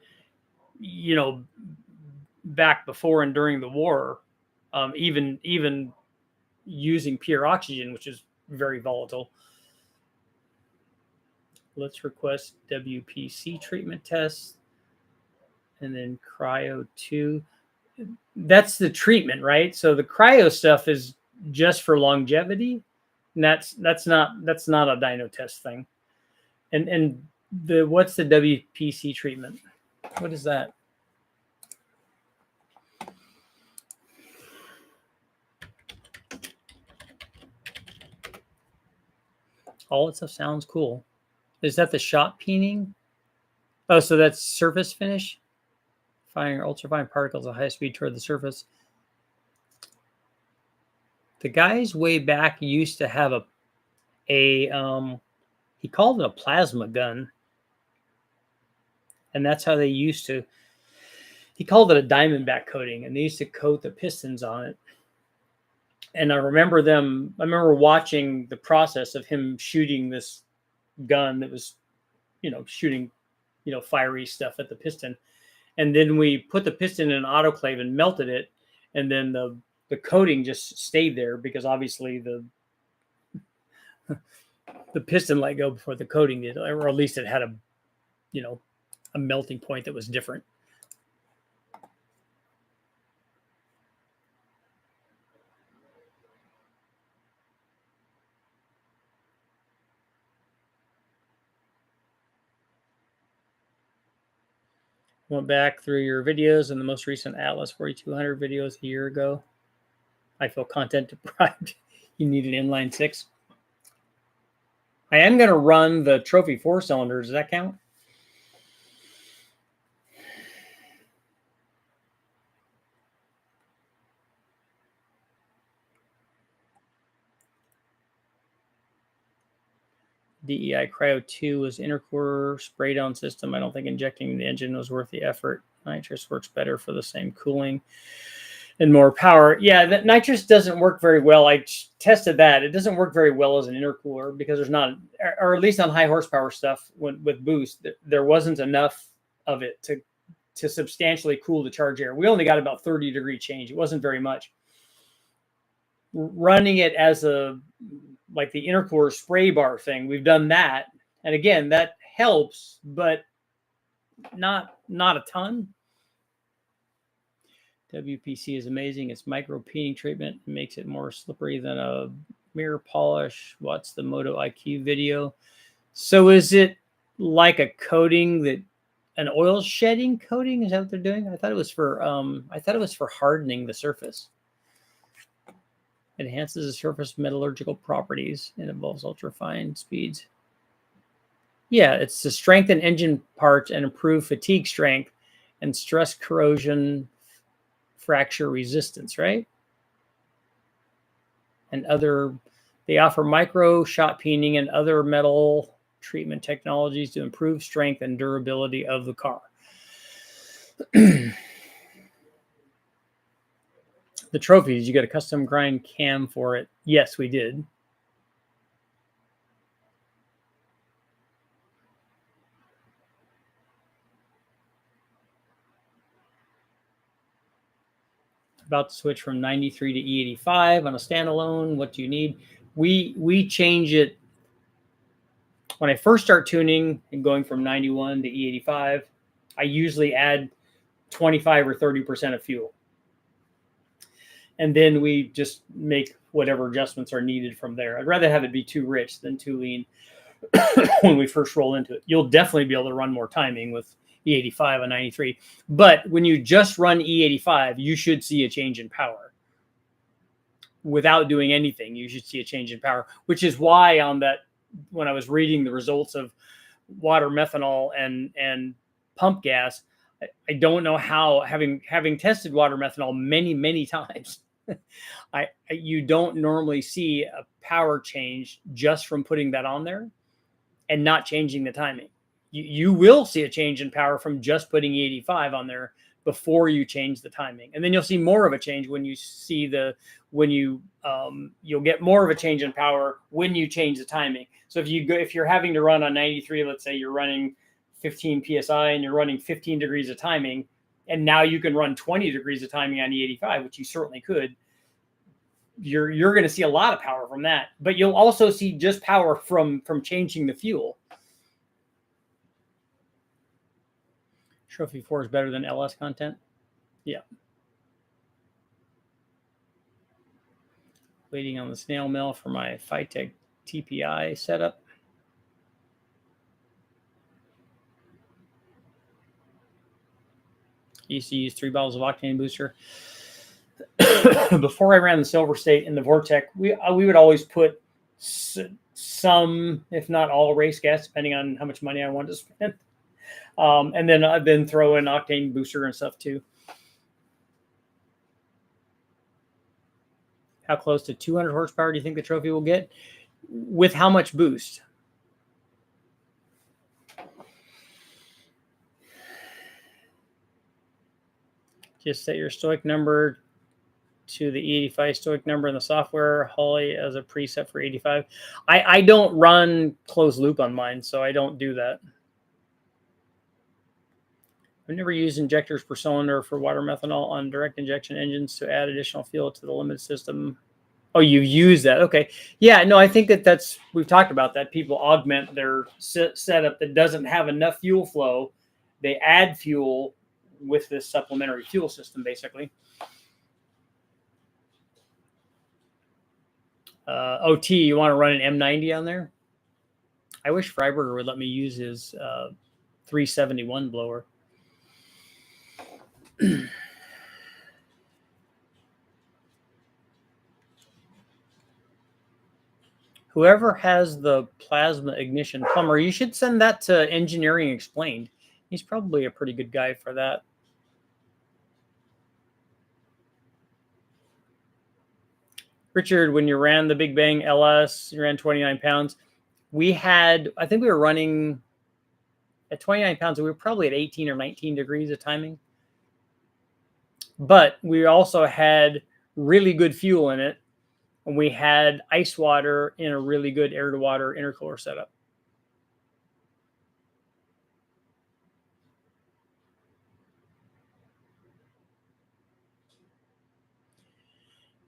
back before and during the war, even using pure oxygen, which is very volatile. Let's request WPC treatment tests, and then cryo 2. That's the treatment, right? So the cryo stuff is just for longevity, and that's not a dyno test thing. And what's the WPC treatment? What is that? All that stuff sounds cool. Is that the shot peening? Oh, so that's surface finish? Firing ultrafine particles at high speed toward the surface. The guys way back used to have he called it a plasma gun. And that's how they used to, he called it a diamondback coating, and they used to coat the pistons on it. And I remember watching the process of him shooting this gun that was, shooting, fiery stuff at the piston. And then we put the piston in an autoclave and melted it. And then the coating just stayed there because obviously the piston let go before the coating did, or at least it had a melting point that was different. Went back through your videos and the most recent Atlas 4200 videos a year ago. I feel content deprived. You need an inline 6. I am going to run the Trophy 4-cylinder. Does that count? DEI Cryo 2 was intercooler spray down system. I don't think injecting the engine was worth the effort. Nitrous works better for the same cooling and more power. Yeah, that nitrous doesn't work very well. I tested that. It doesn't work very well as an intercooler because there's not, or at least on high horsepower stuff with boost, there wasn't enough of it to substantially cool the charge air. We only got about 30-degree change. It wasn't very much. Running it as like the intercooler spray bar thing, we've done that, and again, that helps, but not a ton. WPC is amazing. It's micro peening treatment. It makes it more slippery than a mirror polish. What's the Moto IQ video? So is it like a coating that an oil shedding coating? Is that what they're doing? I thought it was for hardening the surface. It enhances the surface metallurgical properties and involves ultrafine speeds. Yeah, it's to strengthen engine parts and improve fatigue strength and stress corrosion fracture resistance, right? And they offer micro shot peening and other metal treatment technologies to improve strength and durability of the car. The trophy, did you get a custom grind cam for it? Yes, we did. About to switch from 93 to E85 on a standalone. What do you need? We change it when I first start tuning and going from 91 to E85. I usually add 25 or 30% of fuel, and then we just make whatever adjustments are needed from there. I'd rather have it be too rich than too lean when we first roll into it. You'll definitely be able to run more timing with E85 on 93. But when you just run E85, you should see a change in power. Without doing anything, you should see a change in power, which is why on that, when I was reading the results of water methanol and pump gas, I don't know how, having tested water methanol many times, you don't normally see a power change just from putting that on there and not changing the timing. You will see a change in power from just putting E85 on there before you change the timing, and then you'll see more of a change when you see you'll get more of a change in power when you change the timing. So if you're having to run on 93, let's say you're running 15 psi and you're running 15 degrees of timing, and now you can run 20 degrees of timing on E85, which you certainly could. You're going to see a lot of power from that, but you'll also see just power from changing the fuel. Trophy 4 is better than LS content. Yeah. Waiting on the snail mail for my Phytech TPI setup. Used to use 3 bottles of octane booster. Before I ran the Silver State and the Vortec, we would always put some, if not all, race gas, depending on how much money I wanted to spend. And then I've been throwing octane booster and stuff too. How close to 200 horsepower do you think the trophy will get? With how much boost? Just set your stoic number to the E85 stoic number in the software, Holly, as a preset for 85. I don't run closed loop on mine, so I don't do that. I've never used injectors per cylinder for water methanol on direct injection engines to add additional fuel to the limit system. Oh, you've used that. Okay. Yeah, no, I think we've talked about that. People augment their setup that doesn't have enough fuel flow. They add fuel with this supplementary fuel system, basically. OT, you want to run an M90 on there? I wish Freiberger would let me use his 371 blower. Whoever has the plasma ignition plumber, you should send that to Engineering Explained. He's probably a pretty good guy for that. Richard, when you ran the Big Bang LS, you ran 29 pounds. I think we were running at 29 pounds, we were probably at 18 or 19 degrees of timing. But we also had really good fuel in it, and we had ice water in a really good air-to-water intercooler setup.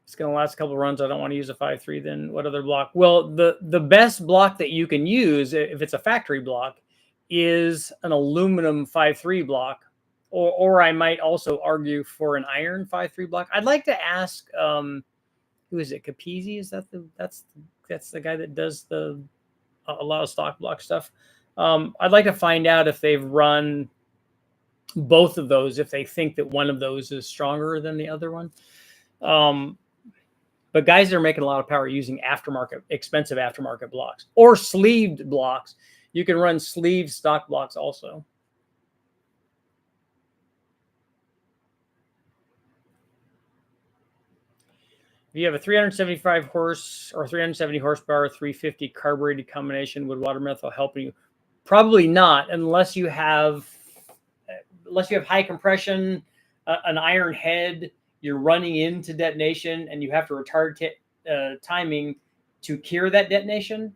It's going to last a couple of runs. I don't want to use a 5.3. Then what other block? Well, the best block that you can use, if it's a factory block, is an aluminum 5.3 block. Or I might also argue for an iron 5.3 block. I'd like to ask, who is it? Capizzi? Is that that's the guy that does a lot of stock block stuff? I'd like to find out if they've run both of those, if they think that one of those is stronger than the other one. But guys that are making a lot of power using expensive aftermarket blocks or sleeved blocks. You can run sleeved stock blocks also. If you have a 375 horse or 370 horsepower, 350 carbureted combination, would water methanol help you? Probably not, unless you have high compression, an iron head, you're running into detonation, and you have to retard timing to cure that detonation.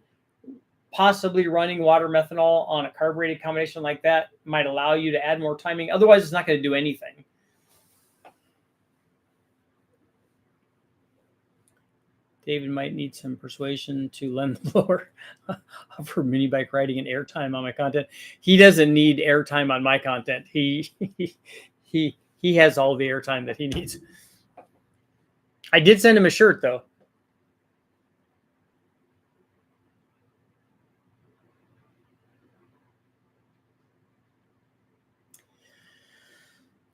Possibly running water methanol on a carbureted combination like that might allow you to add more timing. Otherwise, it's not going to do anything. David might need some persuasion to lend the blower for mini bike riding and airtime on my content. He doesn't need airtime on my content. He has all the airtime that he needs. I did send him a shirt though.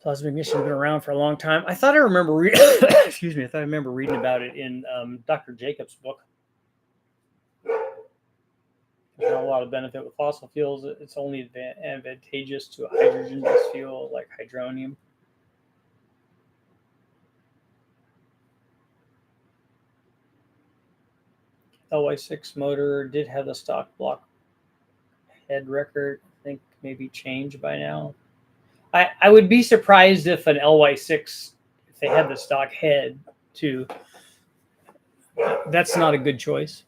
Plasma ignition has been around for a long time. I thought I remember excuse me. I thought I remember reading about it in Dr. Jacobs' book. There's not a lot of benefit with fossil fuels. It's only advantageous to a hydrogen-based fuel like hydronium. LY6 motor did have the stock block head record. I think maybe changed by now. I would be surprised if an LY6, if they had the stock head too. That's not a good choice.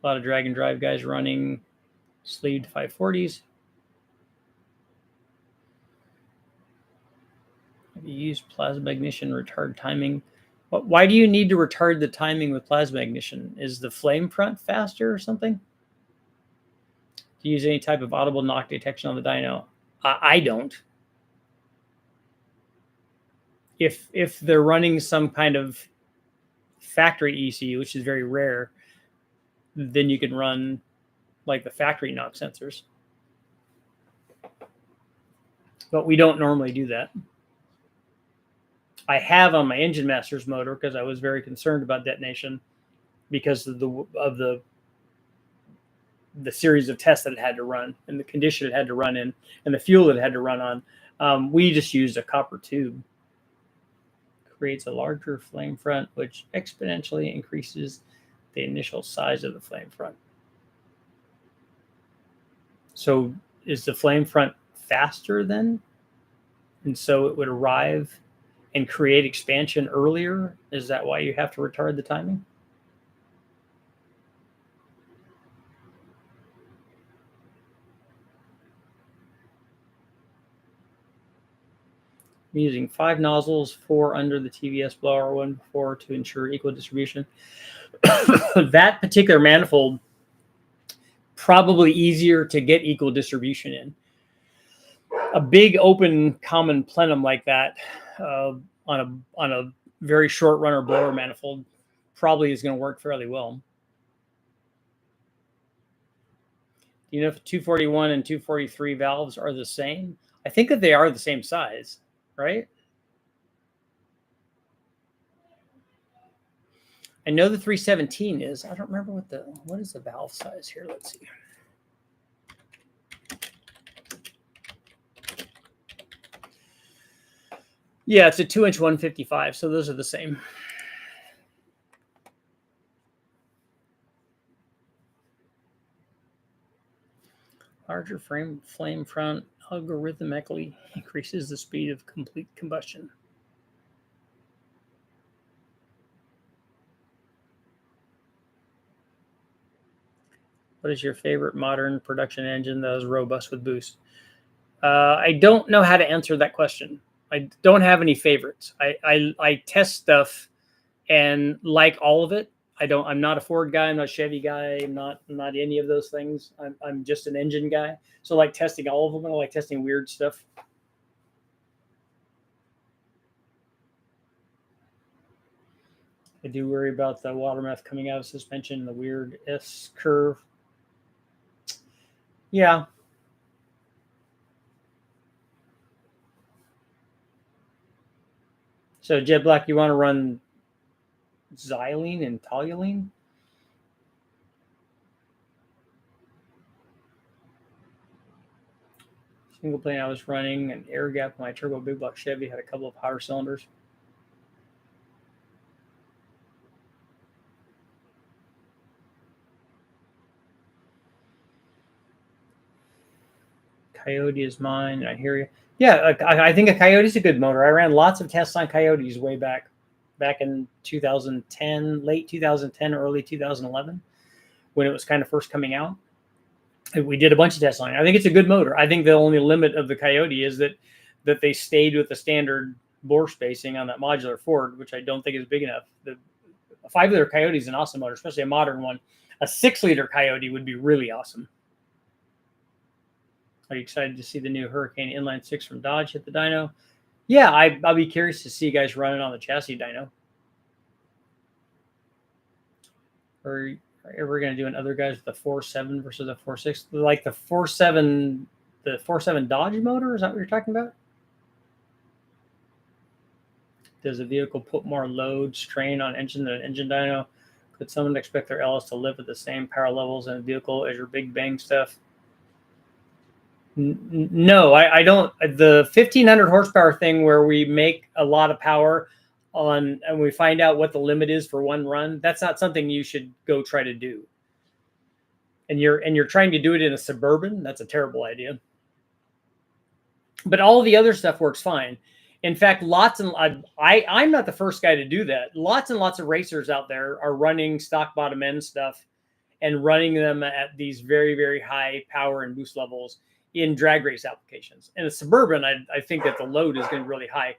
A lot of drag and drive guys running sleeved 540s. Have you used plasma ignition retard timing? Why do you need to retard the timing with plasma ignition? Is the flame front faster or something? Do you use any type of audible knock detection on the dyno? I don't. If they're running some kind of factory ECU, which is very rare, then you can run like the factory knock sensors. But we don't normally do that. I have on my Engine Masters motor because I was very concerned about detonation because of the series of tests that it had to run and the condition it had to run in and the fuel it had to run on. We just used a copper tube. Creates a larger flame front, which exponentially increases the initial size of the flame front. So is the flame front faster then? And so it would arrive and create expansion earlier? Is that why you have to retard the timing? I'm using 5 nozzles, 4 under the TVS blower, 1 before to ensure equal distribution. That particular manifold, probably easier to get equal distribution in. A big open common plenum like that on a very short runner blower manifold probably is going to work fairly well. Do you know if 241 and 243 valves are the same? I think that they are the same size, right? I know the 317 is. I don't remember what is the valve size here. Let's see. Yeah, it's a 2-inch 155, so those are the same. Larger flame front algorithmically increases the speed of complete combustion. What is your favorite modern production engine that is robust with boost? I don't know how to answer that question. I don't have any favorites. I test stuff and like all of it. I'm not a Ford guy. I'm not a Chevy guy. I'm not any of those things. I'm just an engine guy. So I like testing all of them. I like testing weird stuff. I do worry about the water meth coming out of suspension and the weird S curve. Yeah. So Jet Black, you want to run xylene and toluene? Single plane I was running, an air gap on my turbo big block Chevy had a couple of hotter cylinders. Coyote is mine. I hear you. Yeah, I think a Coyote is a good motor. I ran lots of tests on Coyotes way back in 2010, late 2010, early 2011, when it was kind of first coming out. We did a bunch of tests on it. I think it's a good motor. I think the only limit of the Coyote is that they stayed with the standard bore spacing on that modular Ford, which I don't think is big enough. The 5-liter Coyote is an awesome motor, especially a modern one. A 6-liter Coyote would be really awesome. Are you excited to see the new Hurricane Inline 6 from Dodge hit the dyno? Yeah, I'll be curious to see you guys running on the chassis dyno. Are ever going to do another guys with the 4.7 versus the 4.6? Like the 4.7 Dodge motor? Is that what you're talking about? Does a vehicle put more load strain on engine than an engine dyno? Could someone expect their LS to live at the same power levels in a vehicle as your big bang stuff? No, I don't. The 1,500 horsepower thing where we make a lot of power on and we find out what the limit is for one run, that's not something you should go try to do. And you're trying to do it in a Suburban, that's a terrible idea. But all the other stuff works fine. In fact, I'm not the first guy to do that. Lots and lots of racers out there are running stock bottom end stuff and running them at these very, very high power and boost levels in drag race applications. In a Suburban, I think that the load is going to be really high.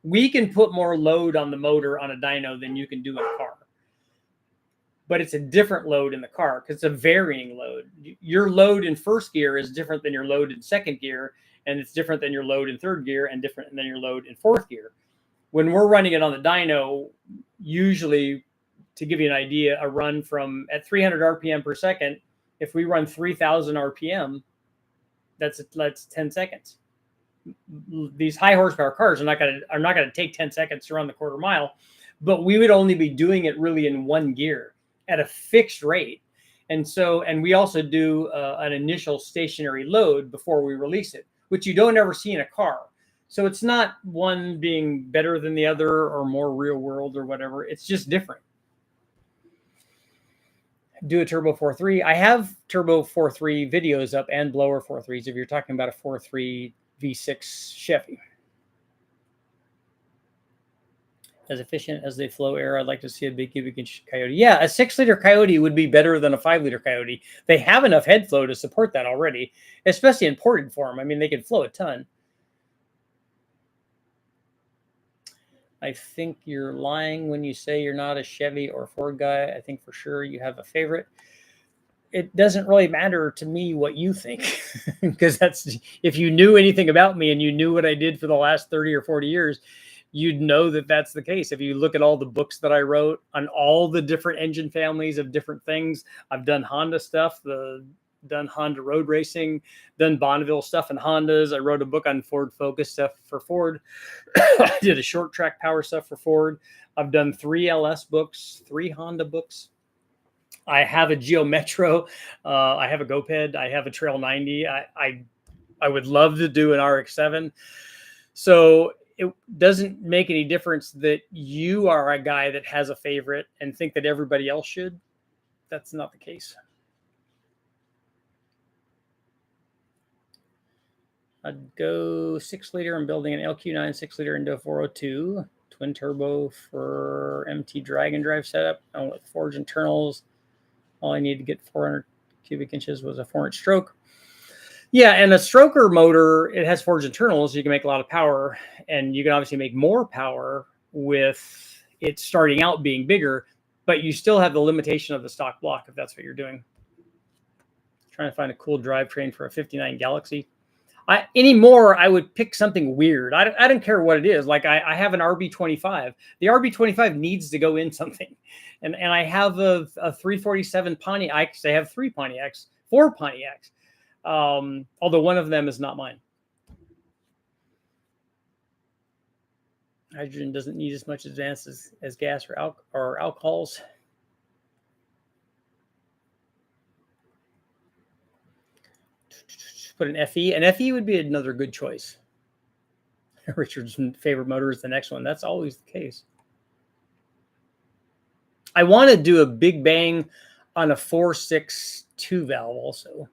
We can put more load on the motor on a dyno than you can do in a car. But it's a different load in the car because it's a varying load. Your load in first gear is different than your load in second gear, and it's different than your load in third gear and different than your load in fourth gear. When we're running it on the dyno, usually, to give you an idea, a run from at 300 RPM per second, if we run 3,000 RPM, that's 10 seconds. These high horsepower cars are not going to take 10 seconds to run the quarter mile, but we would only be doing it really in one gear at a fixed rate. And we also do an initial stationary load before we release it, which you don't ever see in a car. So it's not one being better than the other or more real world or whatever. It's just different. Do a turbo 4.3. I have turbo 4.3 videos up and blower 4.3s if you're talking about a 4.3 V6 Chevy. As efficient as they flow air, I'd like to see a big cubic inch Coyote. Yeah, a 6-liter Coyote would be better than a 5-liter Coyote. They have enough head flow to support that already, especially in ported form. I mean, they can flow a ton. I think you're lying when you say you're not a Chevy or Ford guy. I think for sure you have a favorite. It doesn't really matter to me what you think, because if you knew anything about me and you knew what I did for the last 30 or 40 years, you'd know that that's the case. If you look at all the books that I wrote on all the different engine families of different things, I've done Honda stuff, done Honda road racing, done Bonneville stuff in Hondas. I wrote a book on Ford Focus stuff for Ford. I did a short track power stuff for Ford. I've done 3 LS books, 3 Honda books. I have a Geo Metro. I have a GoPed. I have a Trail 90. I would love to do an RX-7. So it doesn't make any difference that you are a guy that has a favorite and think that everybody else should. That's not the case. I'd go 6-liter. I'm building an LQ9 6-liter into a 402 twin turbo for MT drag and drive setup. I went with forged internals. All I needed to get 400 cubic inches was a 4-inch stroke. Yeah, and a stroker motor, it has forged internals. So you can make a lot of power, and you can obviously make more power with it starting out being bigger, but you still have the limitation of the stock block if that's what you're doing. Trying to find a cool drivetrain for a 59 Galaxy. Anymore, I would pick something weird. I don't care what it is. Like I have an RB25. The RB25 needs to go in something. And I have a 347 Pontiac. I have 3 Pontiacs, 4 Pontiacs. Although one of them is not mine. Hydrogen doesn't need as much advance as gas or alcohols. put an FE. An FE would be another good choice. Richard's favorite motor is the next one. That's always the case. I want to do a big bang on a 4.6 valve also.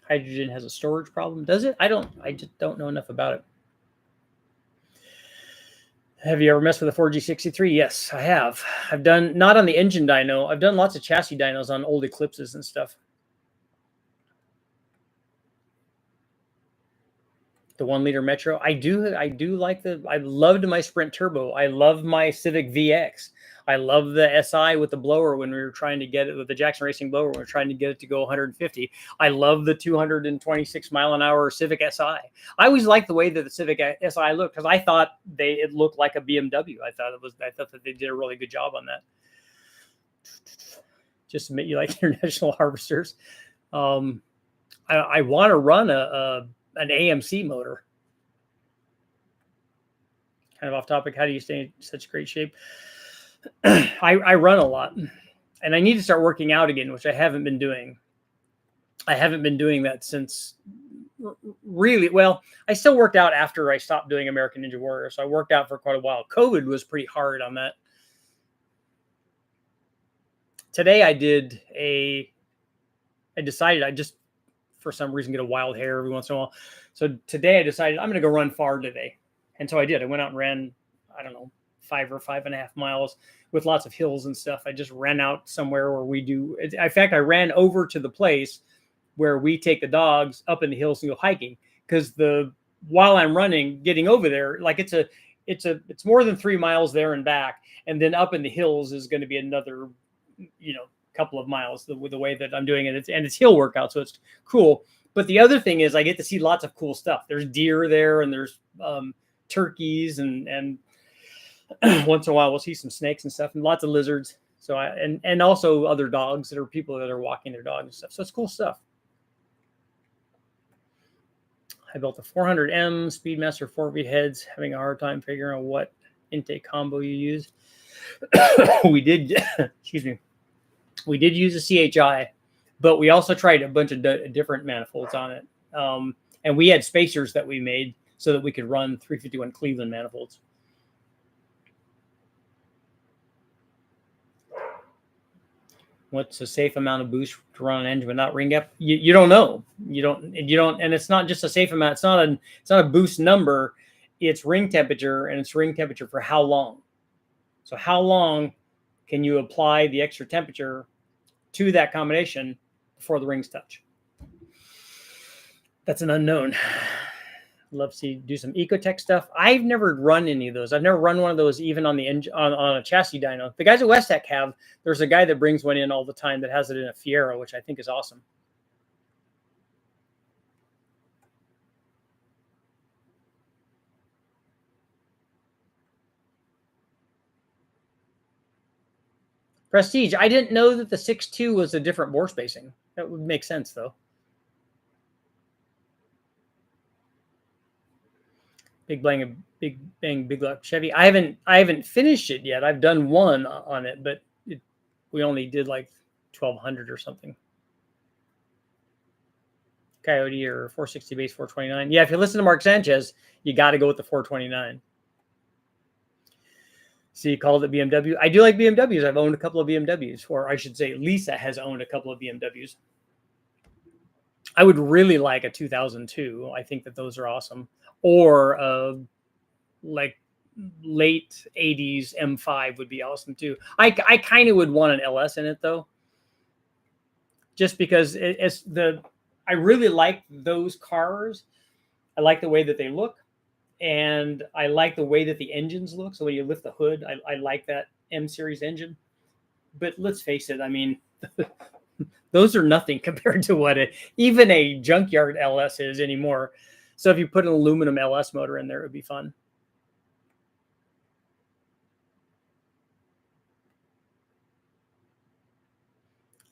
Hydrogen has a storage problem. Does it? I just don't know enough about it. Have you ever messed with a 4G63? Yes, I have. I've done, not on the engine dyno. I've done lots of chassis dynos on old Eclipses and stuff. The 1 liter Metro. I do like I loved my Sprint Turbo. I love my Civic VX. I love the SI with the blower when we were trying to get it, with the Jackson Racing blower, when we were trying to get it to go 150. I love the 226 mile an hour Civic SI. I always liked the way that the Civic SI looked, because I thought it looked like a BMW. I thought that they did a really good job on that. Just admit you like International Harvesters. I want to run an AMC motor. Kind of off topic. How do you stay in such great shape? I run a lot, and I need to start working out again, which I haven't been doing. I haven't been doing that since really, well, I still worked out after I stopped doing American Ninja Warrior. So I worked out for quite a while. COVID was pretty hard on that. Today I decided I just, for some reason, get a wild hair every once in a while. So today I decided I'm going to go run far today. And so I did. I went out and ran, I don't know, 5 or 5.5 miles with lots of hills and stuff. I just ran out somewhere where we do. In fact, I ran over to the place where we take the dogs up in the hills and go hiking. Because while I'm running, getting over there, like it's more than 3 miles there and back. And then up in the hills is going to be another, couple of miles the way that I'm doing it. It's hill workout, so it's cool. But the other thing is I get to see lots of cool stuff. There's deer there, and there's turkeys, and once in a while we'll see some snakes and stuff, and lots of lizards. So and also other dogs that are people that are walking their dogs and stuff. So it's cool stuff. I built a 400M Speedmaster 4V heads, having a hard time figuring out what intake combo you use. We did, excuse me. We did use a CHI, but we also tried a bunch of different manifolds on it. And we had spacers that we made so that we could run 351 Cleveland manifolds. What's a safe amount of boost to run an engine without ring gap? You don't know. You don't, and it's not just a safe amount. It's not a boost number. It's ring temperature, and it's ring temperature for how long. So how long can you apply the extra temperature to that combination before the rings touch? That's an unknown. Love to do some Ecotech stuff. I've never run any of those. I've never run one of those even on the on a chassis dyno. The guys at Westech have. There's a guy that brings one in all the time that has it in a Fiero, which I think is awesome. Prestige. I didn't know that the 6.2 was a different bore spacing. That would make sense, though. Big Bang, Big Luck Chevy. I haven't finished it yet. I've done one on it, but we only did like 1,200 or something. Coyote or 460 base 429. Yeah, if you listen to Mark Sanchez, you got to go with the 429. So you called it BMW. I do like BMWs. I've owned a couple of BMWs, or I should say Lisa has owned a couple of BMWs. I would really like a 2002. I think that those are awesome. Or like late 80s M5 would be awesome too. I kind of would want an LS in it though. Just because I really like those cars. I like the way that they look. And I like the way that the engines look. So when you lift the hood, I like that M series engine. But let's face it, I mean, those are nothing compared to what even a junkyard LS is anymore. So if you put an aluminum LS motor in there, it would be fun.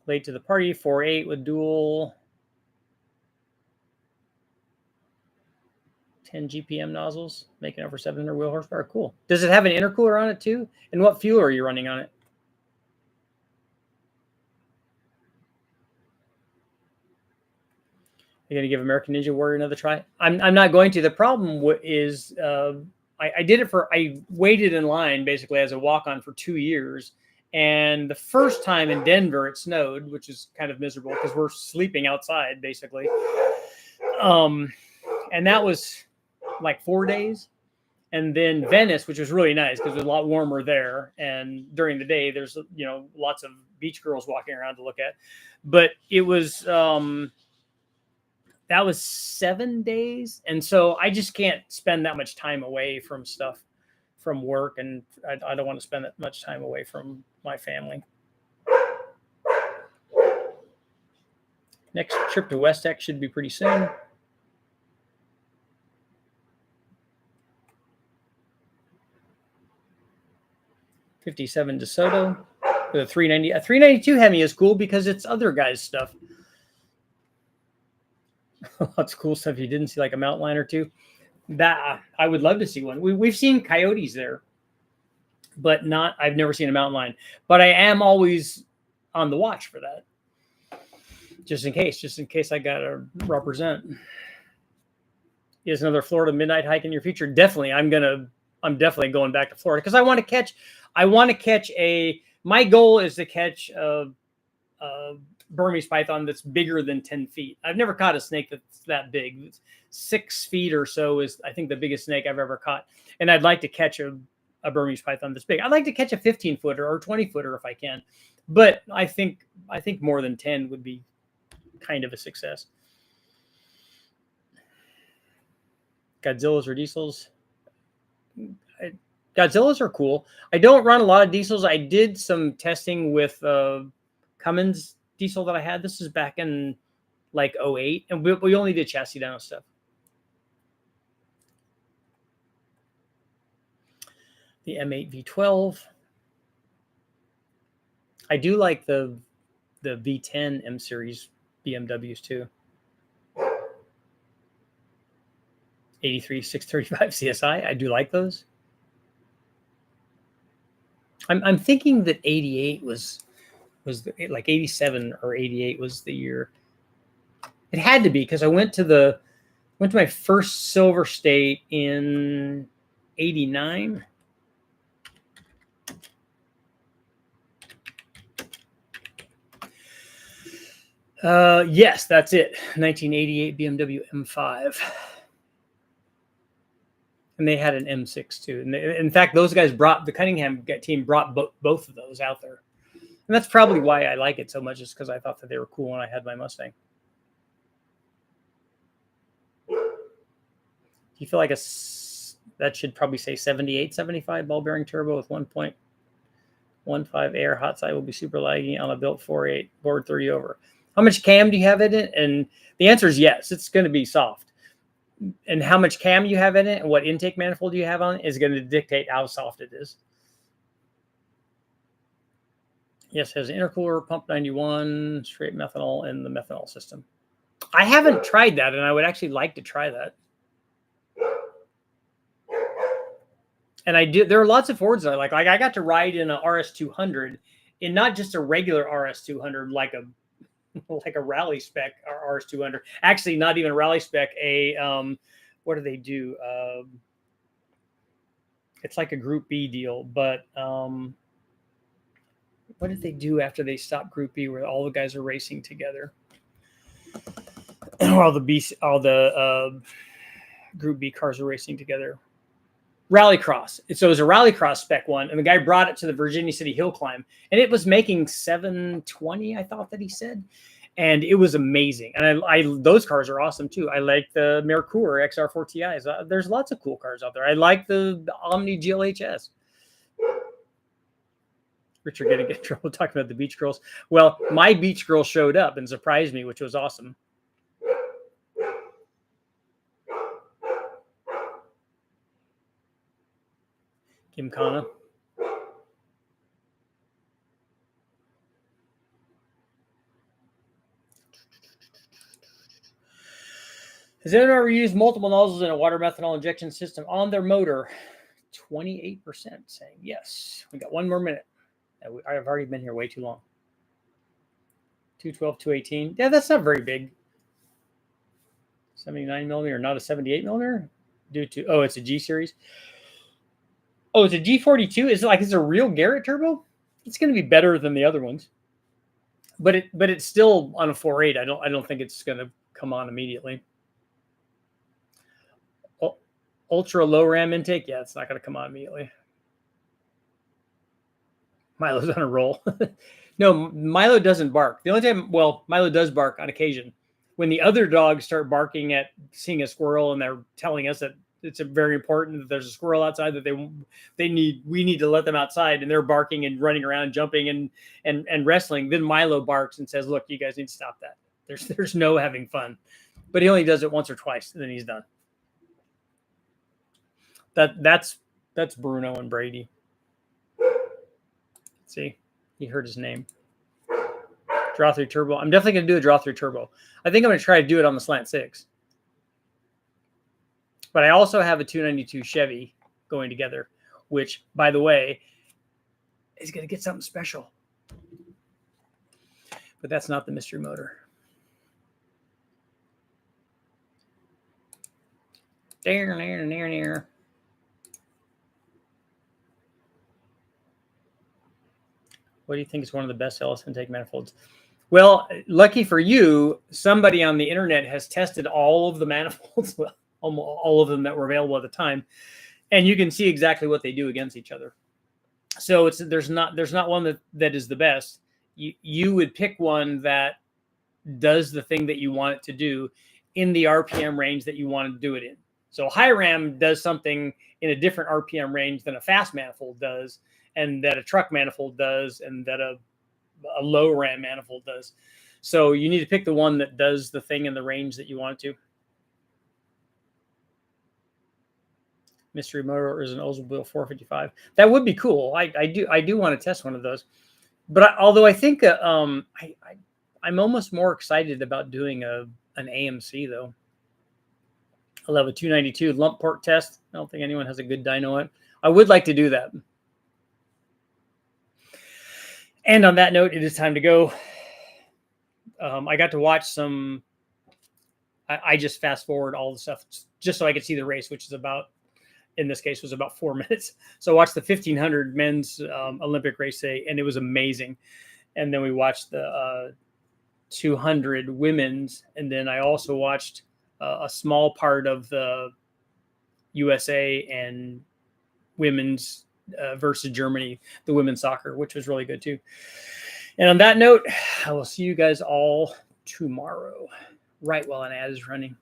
Late to the party, 4.8 with dual 10 GPM nozzles, making over 700 wheel horsepower. Cool. Does it have an intercooler on it too? And what fuel are you running on it? You're going to give American Ninja Warrior another try? I'm not going to. The problem is I did it I waited in line basically as a walk-on for 2 years. And the first time in Denver, it snowed, which is kind of miserable because we're sleeping outside basically. And that was like 4 days. And then Venice, which was really nice because it was a lot warmer there. And during the day, there's, lots of beach girls walking around to look at. But it was, that was 7 days. And so I just can't spend that much time away from stuff from work. And I don't want to spend that much time away from my family. Next trip to West Tech should be pretty soon. $57 DeSoto with a 390. A 392 Hemi is cool because it's other guys' stuff. Lots of cool stuff you didn't see, like a mountain lion or two. That I would love to see one. We've seen coyotes there, but I've never seen a mountain lion. But I am always on the watch for that, just in case I gotta represent. Is another Florida midnight hike in your future? Definitely. I'm definitely going back to Florida because I want to catch my goal is to catch a Burmese python that's bigger than 10 feet. I've never caught a snake that's that big. 6 feet or so is, I think, the biggest snake I've ever caught. And I'd like to catch a Burmese python that's big. I'd like to catch a 15-footer or 20-footer if I can. But I think more than 10 would be kind of a success. Godzillas or diesels? Godzillas are cool. I don't run a lot of diesels. I did some testing with Cummins diesel that I had. This is back in like 2008, and we only did chassis down stuff. The M8 V12. I do like the V10 M series BMWs too. 83 635 CSI. I do like those. I'm thinking that 88 was like 87 or 88 was the year. It had to be because I went to my first Silver State in 89. Yes, that's it. 1988 BMW M5. And they had an M6 too. And in fact, those guys the Cunningham team brought both of those out there. And that's probably why I like it so much, is because I thought that they were cool when I had my Mustang. Do you feel like that should probably say 78, 75 ball bearing turbo with 1.15 air hot side will be super laggy on a built 4.8 board 30 over. How much cam do you have in it? And the answer is yes, it's going to be soft. And how much cam you have in it and what intake manifold you have on it is going to dictate how soft it is. Yes, it has an intercooler, pump 91, straight methanol in the methanol system. I haven't tried that, and I would actually like to try that. And I did. There are lots of Fords that I like. Like I got to ride in a RS200, in not just a regular RS200, like a rally spec RS200. Actually, not even a rally spec. What do they do? It's like a Group B deal, but what did they do after they stopped Group B, where all the guys are racing together? all the Group B cars are racing together. Rallycross. So it was a Rallycross spec one, and the guy brought it to the Virginia City Hill Climb, and it was making 720, I thought that he said, and it was amazing. And I those cars are awesome too. I like the Merkur XR4 TIs. There's lots of cool cars out there. I like the Omni GLHS. Richard gonna get in trouble talking about the beach girls. Well, my beach girl showed up and surprised me, which was awesome. Gymkhana. Has anyone ever used multiple nozzles in a water methanol injection system on their motor? 28% saying yes. We got one more minute. I've already been here way too long. 212, 218. Yeah, that's not very big. 79 millimeter, not a 78 millimeter, due to, oh, it's a G series. Oh, it's a G42. Is it like it's a real Garrett turbo? It's going to be better than the other ones, but it's still on a 4.8. I don't think it's going to come on immediately. Ultra low RAM intake, yeah, it's not going to come on immediately. Milo's on a roll. No, Milo doesn't bark. The only time, well, Milo does bark on occasion. When the other dogs start barking at seeing a squirrel and they're telling us that it's very important that there's a squirrel outside, that we need to let them outside, and they're barking and running around, jumping and wrestling, then Milo barks and says, look, you guys need to stop that. There's no having fun. But he only does it once or twice, and then he's done. That's Bruno and Brady. See, he heard his name. Draw 3 turbo. I'm definitely going to do a draw 3 turbo. I think I'm going to try to do it on the Slant 6. But I also have a 292 Chevy going together, which, by the way, is going to get something special. But that's not the mystery motor. There. What do you think is one of the best LS intake manifolds? Well, lucky for you, somebody on the internet has tested all of the manifolds, all of them that were available at the time, and you can see exactly what they do against each other. So there's not one that is the best. You would pick one that does the thing that you want it to do in the RPM range that you want to do it in. So high RAM does something in a different RPM range than a fast manifold does, and that a truck manifold does, and that a low RAM manifold does. So you need to pick the one that does the thing in the range that you want it to. Mystery motor is an Oldsmobile 455. That would be cool. I do want to test one of those. But although I think I'm almost more excited about doing an AMC though. I'll have a 292 lump port test. I don't think anyone has a good dyno on it. I would like to do that. And on that note, it is time to go. I got to watch some. I just fast forward all the stuff just so I could see the race, which is about, in this case, was about 4 minutes. So I watched the 1500 men's Olympic race day, and it was amazing. And then we watched the 200 women's, and then I also watched a small part of the USA and women's versus Germany, the women's soccer, which was really good too. And on that note, I will see you guys all tomorrow, right while an ad is running.